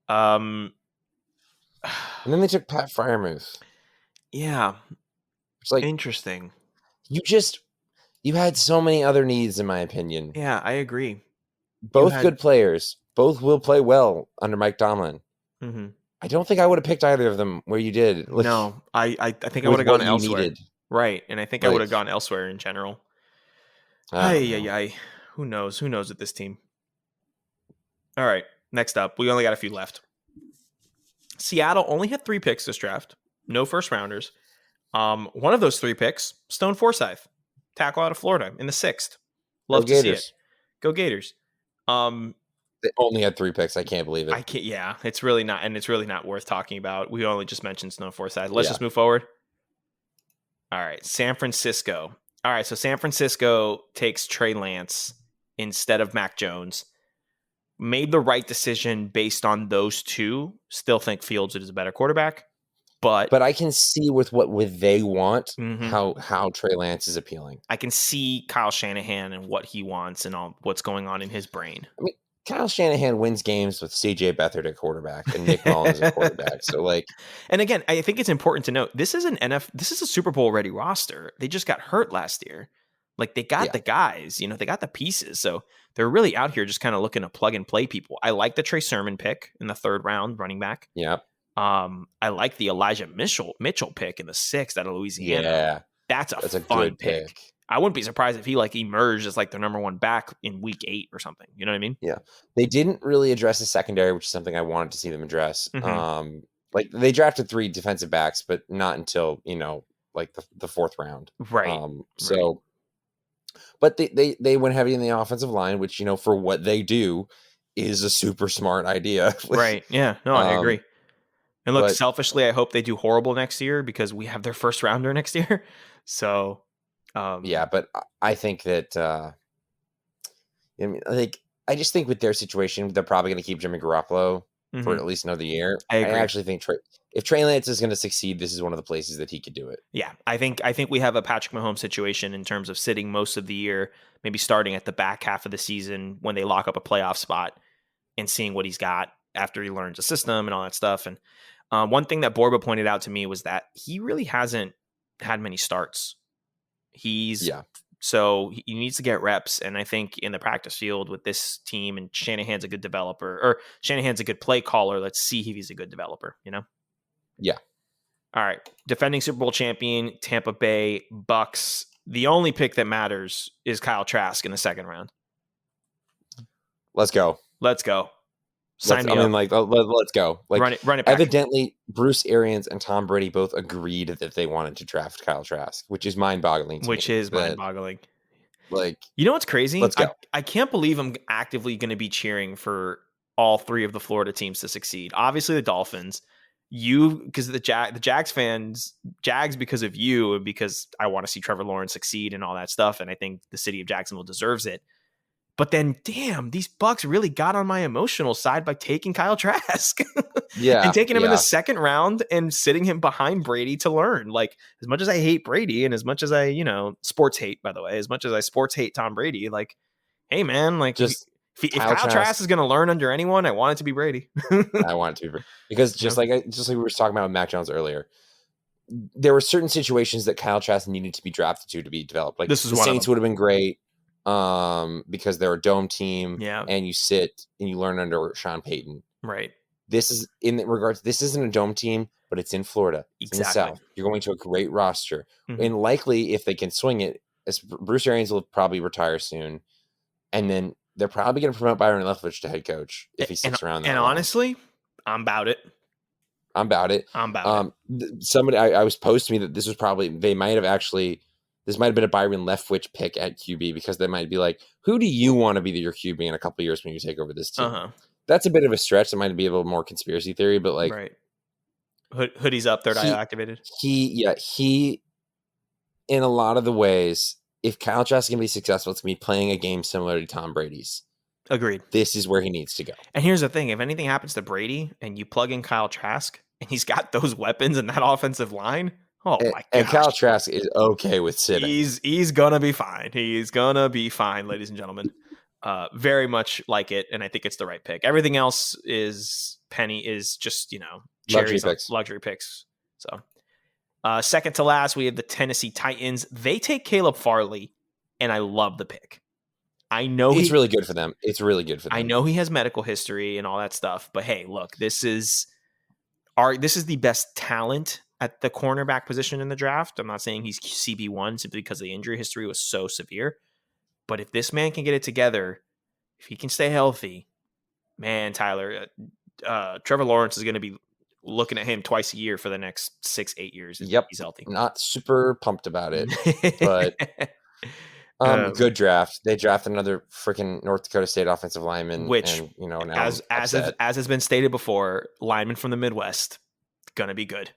And then they took Pat Freiermuth. Yeah, it's like interesting. You had so many other needs, in my opinion. Yeah, I agree. Both good players. Both will play well under Mike Tomlin. Mm-hmm. I don't think I would have picked either of them where you did. Like, no, I think I would have gone elsewhere. Needed. Right, and I think I would have gone elsewhere in general. Who knows? Who knows with this team? All right, next up, we only got a few left. Seattle only had 3 picks this draft. No first rounders. One of those 3 picks, Stone Forsythe, tackle out of Florida in the 6th. Love to see it. Go Gators. They only had 3 picks. I can't believe it. I can't. Yeah, it's really not worth talking about. We only just mentioned Stone Forsythe. Let's just move forward. All right, San Francisco. All right, so San Francisco takes Trey Lance instead of Mac Jones. Made the right decision based on those 2. Still think Fields is a better quarterback, but I can see with what they want how Trey Lance is appealing. I can see Kyle Shanahan and what he wants and all what's going on in his brain. I mean, Kyle Shanahan wins games with CJ Beathard at quarterback and Nick Mullins at quarterback. So and again, I think it's important to note this is this is a Super Bowl ready roster. They just got hurt last year. Like they got the guys, they got the pieces. So they're really out here just kind of looking to plug and play people. I like the Trey Sermon pick in the 3rd round, running back. Yeah. I like the Elijah Mitchell pick in the 6th out of Louisiana. Yeah. That's a fun pick. I wouldn't be surprised if he emerged as their number 1 back in week 8 or something. You know what I mean? Yeah. They didn't really address the secondary, which is something I wanted to see them address. Mm-hmm. They drafted 3 defensive backs, but not until, the 4th round. Right. So, but they went heavy in the offensive line, which, for what they do is a super smart idea. Right. Yeah. No, I agree. And look, selfishly, I hope they do horrible next year because we have their first rounder next year. So, yeah, but I think that I just think with their situation, they're probably going to keep Jimmy Garoppolo for at least another year. I actually think if Trey Lance is going to succeed, this is one of the places that he could do it. Yeah, I think we have a Patrick Mahomes situation in terms of sitting most of the year, maybe starting at the back half of the season when they lock up a playoff spot and seeing what he's got after he learns the system and all that stuff. And one thing that Borba pointed out to me was that he really hasn't had many starts. So he needs to get reps. And I think in the practice field with this team, and Shanahan's a good developer, or Shanahan's a good play caller. Let's see if he's a good developer, Yeah. All right. Defending Super Bowl champion, Tampa Bay Bucks. The only pick that matters is Kyle Trask in the 2nd round. Let's go. Sign me up. Let's go. Run it back. Evidently, Bruce Arians and Tom Brady both agreed that they wanted to draft Kyle Trask, which is mind-boggling to me. Mind-boggling. You know what's crazy? Let's go. I can't believe I'm actively going to be cheering for all 3 of the Florida teams to succeed. Obviously, the Dolphins. Because the Jags fans, Jags because of you, and because I want to see Trevor Lawrence succeed and all that stuff, and I think the city of Jacksonville deserves it. But then, damn, these Bucs really got on my emotional side by taking Kyle Trask. And taking him in the second round and sitting him behind Brady to learn. Like, as much as I hate Brady and as much as I, sports hate, by the way, as much as I sports hate Tom Brady, like, hey, man, like, just if Kyle Trask is going to learn under anyone, I want it to be Brady. I want it to be Brady. Because just like we were talking about with Mac Jones earlier, there were certain situations that Kyle Trask needed to be drafted to be developed. Like, this is the Saints would have been great because they're a dome team, and you sit and you learn under Sean Payton. Right. This is in regards. This isn't a dome team, but it's in Florida. It's in the South. You're going to a great roster, and likely if they can swing it, Bruce Arians will probably retire soon, and then they're probably going to promote Byron Leftwich to head coach if he sticks around. And honestly, I'm about it. Somebody I was posed to me that this was probably this might have been a Byron Leftwich pick at QB, because they might be like, who do you want to be your QB in a couple of years when you take over this team? That's a bit of a stretch. It might be a little more conspiracy theory, but like, right. Hoodie's up, third eye activated. He, in a lot of the ways, if Kyle Trask can be successful, it's going to be playing a game similar to Tom Brady's. Agreed. This is where he needs to go. And here's the thing. If anything happens to Brady and you plug in Kyle Trask and he's got those weapons in that offensive line, my God. And Kyle Trask is okay with sitting. He's going to be fine. He's going to be fine, ladies and gentlemen. Very much like it, and I think it's the right pick. Everything else is just, luxury picks. So, second to last, we have the Tennessee Titans. They take Caleb Farley, and I love the pick. I know it's really good for them. I know he has medical history and all that stuff, but hey, look, this is the best talent at the cornerback position in the draft. I'm not saying he's CB1 simply because the injury history was so severe. But if this man can get it together, if he can stay healthy, man, Tyler, Trevor Lawrence is going to be looking at him twice a year for the next 6-8 years. Yep. He's healthy. Not super pumped about it, but good draft. They drafted another freaking North Dakota State offensive lineman, which, now as has been stated before, lineman from the Midwest, going to be good.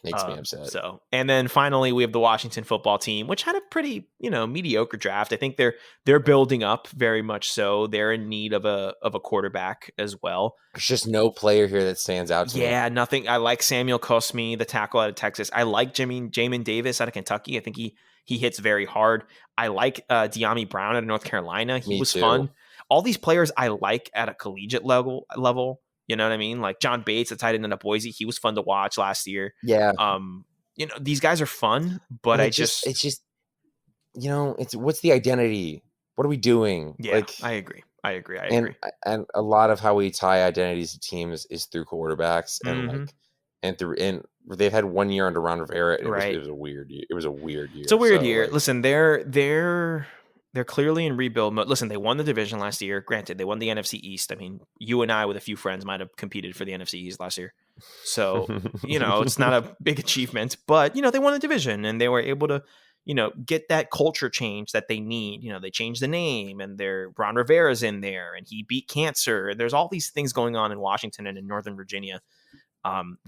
Makes me upset. So, and then finally we have the Washington football team, which had a pretty, mediocre draft. I think they're building up very much. So they're in need of a quarterback as well. There's just no player here that stands out to me. Yeah, nothing. I like Samuel Cosmi, the tackle out of Texas. I like Jamin Davis out of Kentucky. I think he hits very hard. I like De'Ami Brown out of North Carolina. He was fun. All these players I like at a collegiate level. You know what I mean? Like John Bates, the tight end at Boise, he was fun to watch last year. Yeah. These guys are fun, but it's just it's what's the identity? What are we doing? Yeah, I agree. And a lot of how we tie identities to teams is through quarterbacks and they've had 1 year under Ron Rivera. It was a weird year. It's a weird year. Listen, they're clearly in rebuild mode. Listen, they won the division last year. Granted, they won the NFC East. I mean, you and I with a few friends might have competed for the NFC East last year. So, it's not a big achievement, but, they won the division and they were able to, get that culture change that they need. They changed the name and Ron Rivera's in there and he beat cancer. There's all these things going on in Washington and in Northern Virginia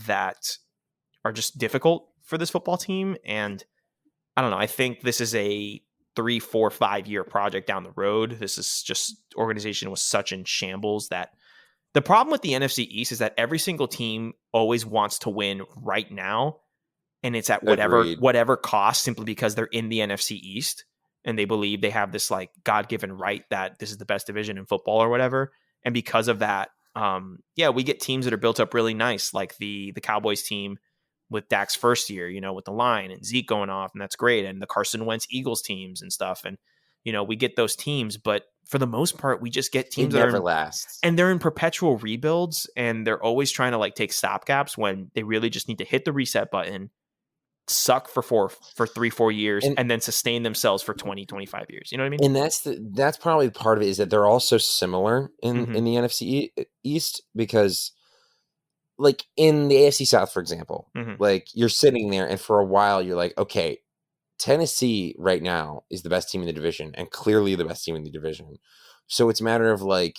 that are just difficult for this football team. And I don't know. I think this is a 3, 4, 5 year project down the road. This is just organization was such in shambles that the problem with the NFC East is that every single team always wants to win right now. And it's at whatever cost, simply because they're in the NFC East and they believe they have this like God-given right that this is the best division in football or whatever. And because of that, we get teams that are built up really nice, like the Cowboys team with Dak's first year, with the line and Zeke going off, and that's great. And the Carson Wentz Eagles teams and stuff. And, we get those teams, but for the most part, we just get teams that never lasts. And they're in perpetual rebuilds and they're always trying to like take stopgaps when they really just need to hit the reset button, suck for 3-4 years and then sustain themselves for 20-25 years. You know what I mean? And that's probably part of it, is that they're all so similar in the NFC East, because like in the AFC South, for example, like you're sitting there and for a while you're like, okay, Tennessee right now is the best team in the division and clearly the best team in the division. So it's a matter of like,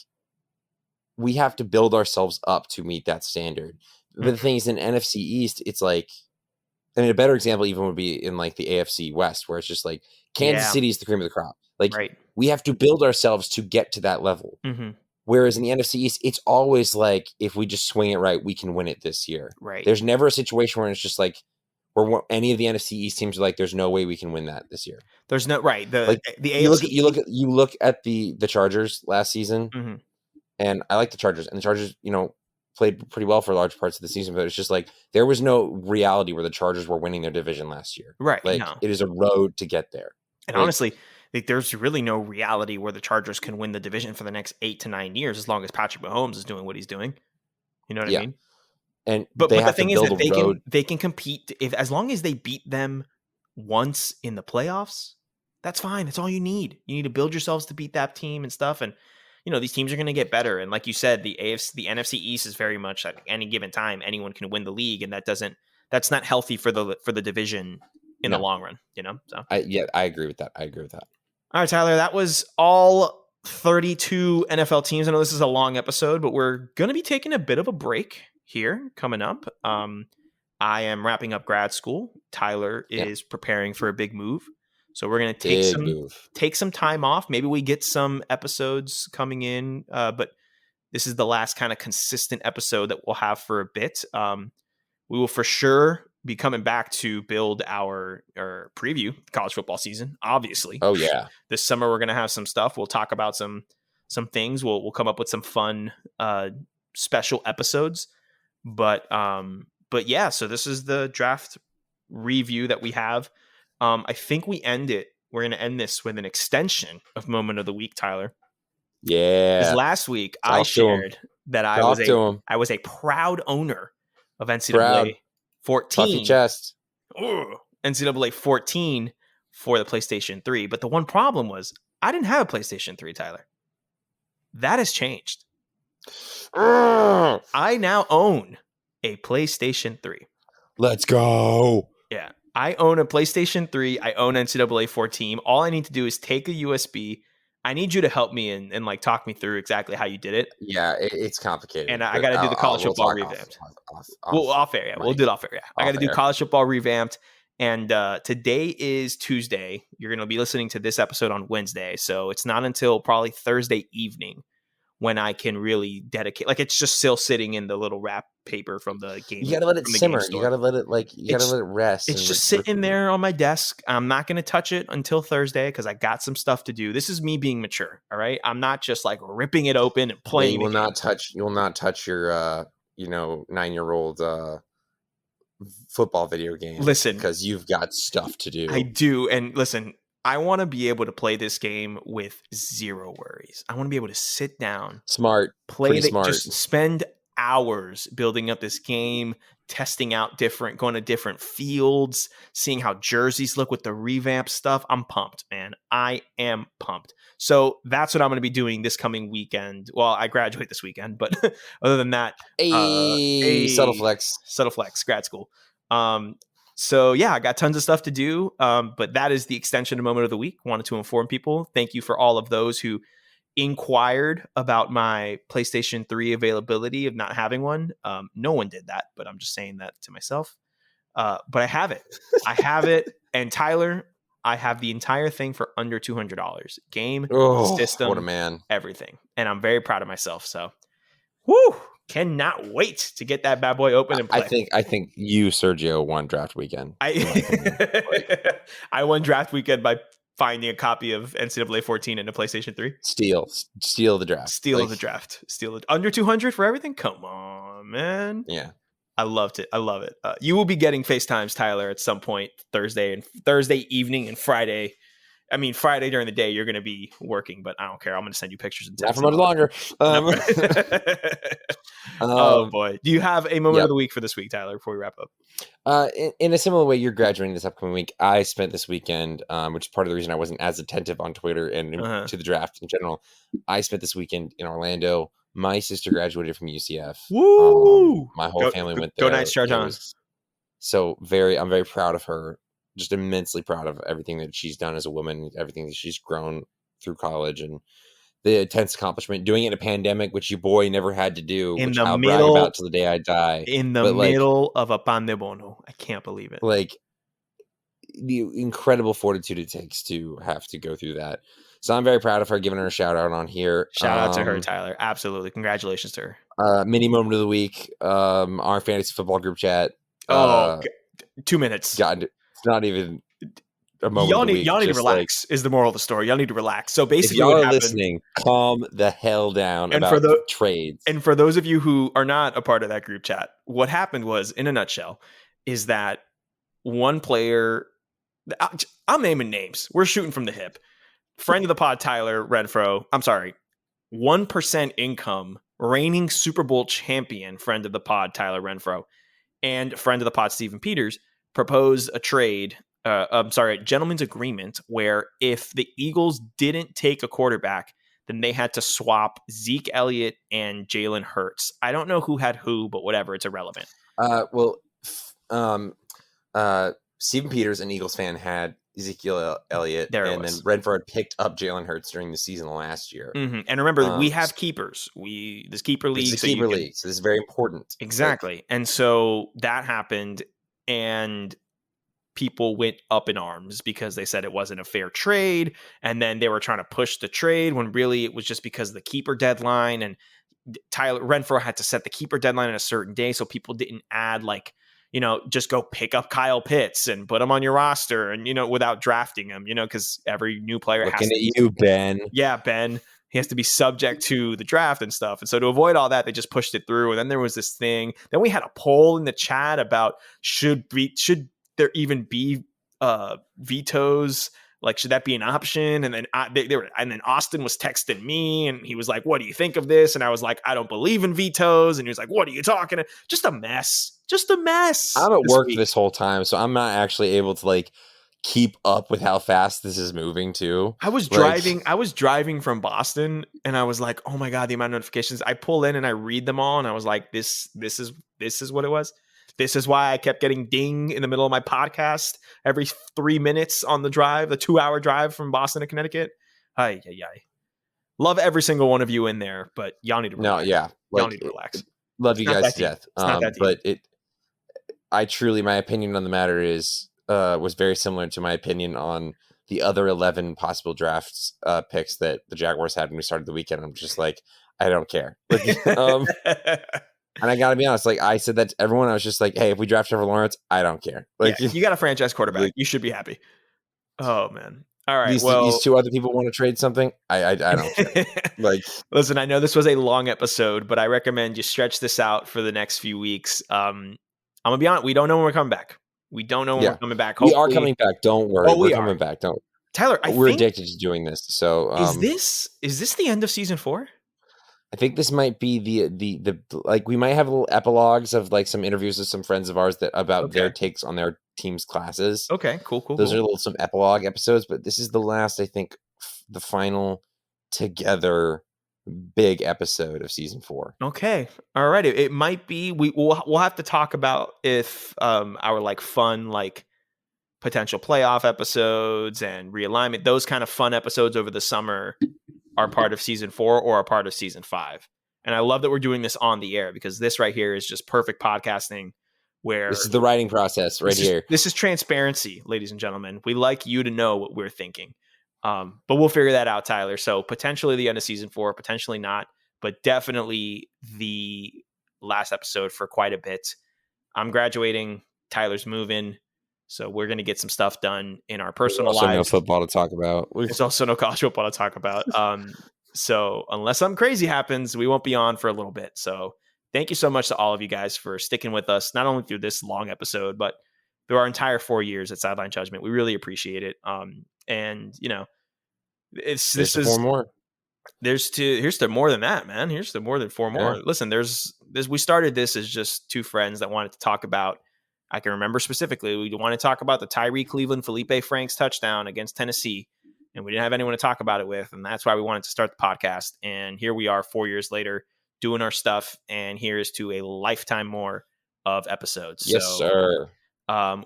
we have to build ourselves up to meet that standard. But the thing is, in NFC East, it's like, I mean, a better example even would be in like the AFC West, where it's just like Kansas City is the cream of the crop. Like we have to build ourselves to get to that level. Mm-hmm. Whereas in the NFC East, it's always like, if we just swing it right, we can win it this year. Right. There's never a situation where it's just like, where any of the NFC East teams are like, there's no way we can win that this year. There's no right. The you AFC look at the Chargers last season, mm-hmm. and I like the Chargers, and the Chargers, played pretty well for large parts of the season, but it's just like there was no reality where the Chargers were winning their division last year. Right. Like it is a road to get there. And honestly, there's really no reality where the Chargers can win the division for the next 8 to 9 years as long as Patrick Mahomes is doing what he's doing. You know what I mean? And but the thing is that they can compete as long as they beat them once in the playoffs. That's fine. That's all you need. You need to build yourselves to beat that team and stuff. And these teams are going to get better. And like you said, the NFC East is very much at any given time anyone can win the league, and that's not healthy for the division in the long run. So I agree with that. All right, Tyler, that was all 32 NFL teams. I know this is a long episode, but we're going to be taking a bit of a break here coming up. I am wrapping up grad school. Tyler is preparing for a big move. So we're going to take some time off. Maybe we get some episodes coming in, but this is the last kind of consistent episode that we'll have for a bit. We will for sure be coming back to build our preview college football season, obviously. Oh yeah. This summer we're going to have some stuff. We'll talk about some things. We'll come up with some fun special episodes. But yeah, so this is the draft review that we have. I think we're going to end this with an extension of Moment of the Week, Tyler. Yeah. Because last week I shared that I was a proud owner of NCAA 14. Puffy chest. NCAA 14 for the PlayStation 3. But the one problem was I didn't have a PlayStation 3, Tyler. That has changed. I now own a PlayStation 3. Let's go. Yeah. I own a PlayStation 3. I own NCAA 14. All I need to do is take a USB. I need you to help me and like talk me through exactly how you did it. Yeah, it's complicated. And I got to do the college football revamped. Off air. Yeah, we'll do it off air. Yeah, I got to do college football revamped. And today is Tuesday. You're going to be listening to this episode on Wednesday. So it's not until probably Thursday evening when I can really dedicate. Like it's just still sitting in the little wrap paper from the game. You gotta let it simmer. You gotta let it let it rest. It's just sitting there on my desk. I'm not gonna touch it until Thursday because I got some stuff to do. This is me being mature. All right. I'm not just like ripping it open and playing. You will not touch your 9-year-old football video game. Listen, because you've got stuff to do. I do. And listen, I want to be able to play this game with zero worries. I want to be able to sit down, just spend hours building up this game, testing out going to different fields, seeing how jerseys look with the revamp stuff. I'm pumped, man. I am pumped. So that's what I'm going to be doing this coming weekend. Well, I graduate this weekend, but other than that, subtle flex, grad school. So yeah, I got tons of stuff to do, but that is the extension of Moment of the Week. Wanted to inform people. Thank you for all of those who inquired about my PlayStation 3 availability of not having one. No one did that, but I'm just saying that to myself. But I have it. And Tyler, I have the entire thing for under $200. Game, system, what a man, everything. And I'm very proud of myself. So, whoo! Cannot wait to get that bad boy open and play. I think you, Sergio, won draft weekend. I won draft weekend by finding a copy of NCAA 14 and a PlayStation 3. Steal the draft. Steal the draft. Under 200 for everything. Come on, man. Yeah, I loved it. I love it. You will be getting FaceTimes, Tyler, at some point Thursday evening and Friday. I mean, Friday during the day, you're going to be working, but I don't care. I'm going to send you pictures and text. Not for much longer. Oh, boy. Do you have a moment of the week for this week, Tyler, before we wrap up? In a similar way, you're graduating this upcoming week. I spent this weekend, which is part of the reason I wasn't as attentive on Twitter and to the draft in general. I spent this weekend in Orlando. My sister graduated from UCF. Woo! My whole family went there. Go Knights, charge on. I'm very proud of her. Just immensely proud of everything that she's done as a woman, everything that she's grown through college, and the intense accomplishment. Doing it in a pandemic, which your boy never had to do, which I'll brag about till the day I die. In the middle of a pandemonium. I can't believe it. Like, the incredible fortitude it takes to have to go through that. So I'm very proud of her, giving her a shout out on here. Shout out to her, Tyler. Absolutely. Congratulations to her. Mini moment of the week. Our fantasy football group chat. 2 minutes. It's not even a moment of the week. Y'all need to relax is the moral of the story. Y'all need to relax. So basically, if y'all are listening, calm the hell down about trades. And for those of you who are not a part of that group chat, what happened was, in a nutshell, is that one player, I'm naming names. We're shooting from the hip. Friend of the pod, Tyler Renfro. I'm sorry. 1% income, reigning Super Bowl champion, friend of the pod, Tyler Renfro, and friend of the pod, Stephen Peters, proposed a trade. A gentleman's agreement where if the Eagles didn't take a quarterback, then they had to swap Zeke Elliott and Jalen Hurts. I don't know who had who, but whatever, it's irrelevant. Stephen Peters, an Eagles fan, had Ezekiel Elliott, then Renfro had picked up Jalen Hurts during the season last year. Mm-hmm. And remember, we have keepers. This keeper league. So this is very important. Exactly. And so that happened, and people went up in arms because they said it wasn't a fair trade. And then they were trying to push the trade when really it was just because of the keeper deadline. And Tyler Renfro had to set the keeper deadline on a certain day. So people didn't add just go pick up Kyle Pitts and put him on your roster and, without drafting him, because every new player has to Ben. Yeah, Ben. He has to be subject to the draft and stuff. And so to avoid all that, they just pushed it through. And then there was this thing. Then we had a poll in the chat about should there even be vetoes? Like, should that be an option? And then and then Austin was texting me, and he was like, "What do you think of this?" And I was like, "I don't believe in vetoes." And he was like, "What are you talking about?" Just a mess. I'm at work this whole time, so I'm not actually able to keep up with how fast this is moving too. I was driving from Boston, and I was like, "Oh my god, the amount of notifications!" I pull in and I read them all, and I was like, "This is what it was." This is why I kept getting ding in the middle of my podcast every 3 minutes on the drive, the 2-hour drive from Boston to Connecticut. Ay. Love every single one of you in there, but y'all need to relax. Y'all need to relax. Love you guys to death. But my opinion on the matter was very similar to my opinion on the other 11 possible drafts picks that the Jaguars had when we started the weekend. I'm just like, I don't care. And I got to be honest, I said that to everyone. I was just like, hey, if we draft Trevor Lawrence, I don't care. You got a franchise quarterback. You should be happy. Oh, man. All right. These two other people want to trade something. I don't care. Listen, I know this was a long episode, but I recommend you stretch this out for the next few weeks. I'm going to be honest. We don't know when we're coming back. We don't know when we're coming back. Hopefully. We are coming back. Don't worry. We're coming back. Tyler, we're addicted to doing this. So is this the end of season 4? I think this might be the we might have little epilogues of some interviews with some friends of ours about their takes on their team's classes. Okay, cool. Those are some epilogue episodes, but this is the last, I think, the final together big episode of season 4. Okay, all right. It might be we'll have to talk about if our fun potential playoff episodes and realignment, those kind of fun episodes over the summer are part of season 4 or are part of season 5. And I love that we're doing this on the air because this right here is just perfect podcasting where this is the writing process here. This is transparency, ladies and gentlemen. We like you to know what we're thinking. But we'll figure that out, Tyler. So potentially the end of season 4, potentially not, but definitely the last episode for quite a bit. I'm graduating. Tyler's moving. So we're going to get some stuff done in our personal lives. No football to talk about. There's also no college football to talk about. So unless something crazy happens, we won't be on for a little bit. So thank you so much to all of you guys for sticking with us, not only through this long episode, but through our entire 4 years at Sideline Judgement. We really appreciate it. And this is 4 more. Here's to more than that, man. Here's to more than 4 more. Listen, we started this as just two friends that wanted to talk about. I can remember specifically, we want to talk about the Tyree Cleveland Felipe Franks touchdown against Tennessee, and we didn't have anyone to talk about it with, and that's why we wanted to start the podcast. And here we are 4 years later doing our stuff, and here's to a lifetime more of episodes. Yes, sir.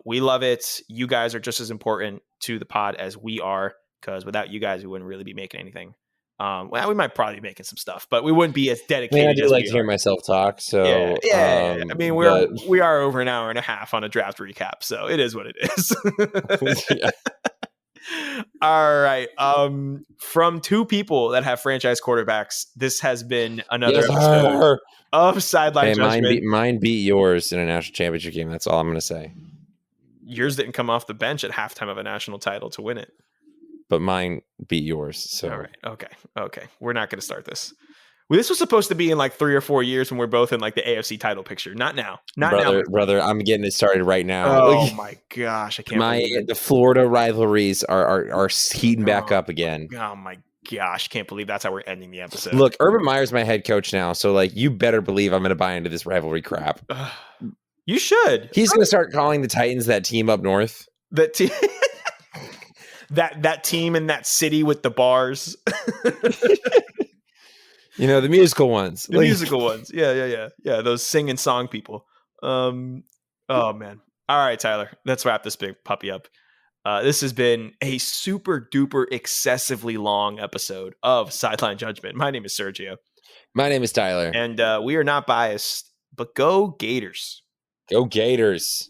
We love it. You guys are just as important to the pod as we are, because without you guys, we wouldn't really be making anything. We might probably be making some stuff, but we wouldn't be as dedicated. I do like to hear myself talk. So yeah. I mean, we are over an hour and a half on a draft recap, so it is what it is. All right. From two people that have franchise quarterbacks, this has been another episode of Sideline Judgment. Mine beat yours in a national championship game. That's all I'm going to say. Yours didn't come off the bench at halftime of a national title to win it. But mine beat yours. So all right. Okay. We're not going to start this. Well, this was supposed to be in like 3 or 4 years when we're both in like the AFC title picture. Not now. Brother, I'm getting it started right now. Oh my gosh, I can't believe it. The Florida rivalries are heating back up again. Oh my gosh, can't believe that's how we're ending the episode. Look, Urban Meyer's my head coach now, so like you better believe I'm going to buy into this rivalry crap. You should. He's going to start calling the Titans that team up north. That team. that team in that city with the bars. The musical ones. The musical ones. Yeah. Those singing song people. Oh man. All right, Tyler. Let's wrap this big puppy up. This has been a super duper excessively long episode of Sideline Judgment. My name is Sergio. My name is Tyler. And we are not biased, but go Gators. Go Gators.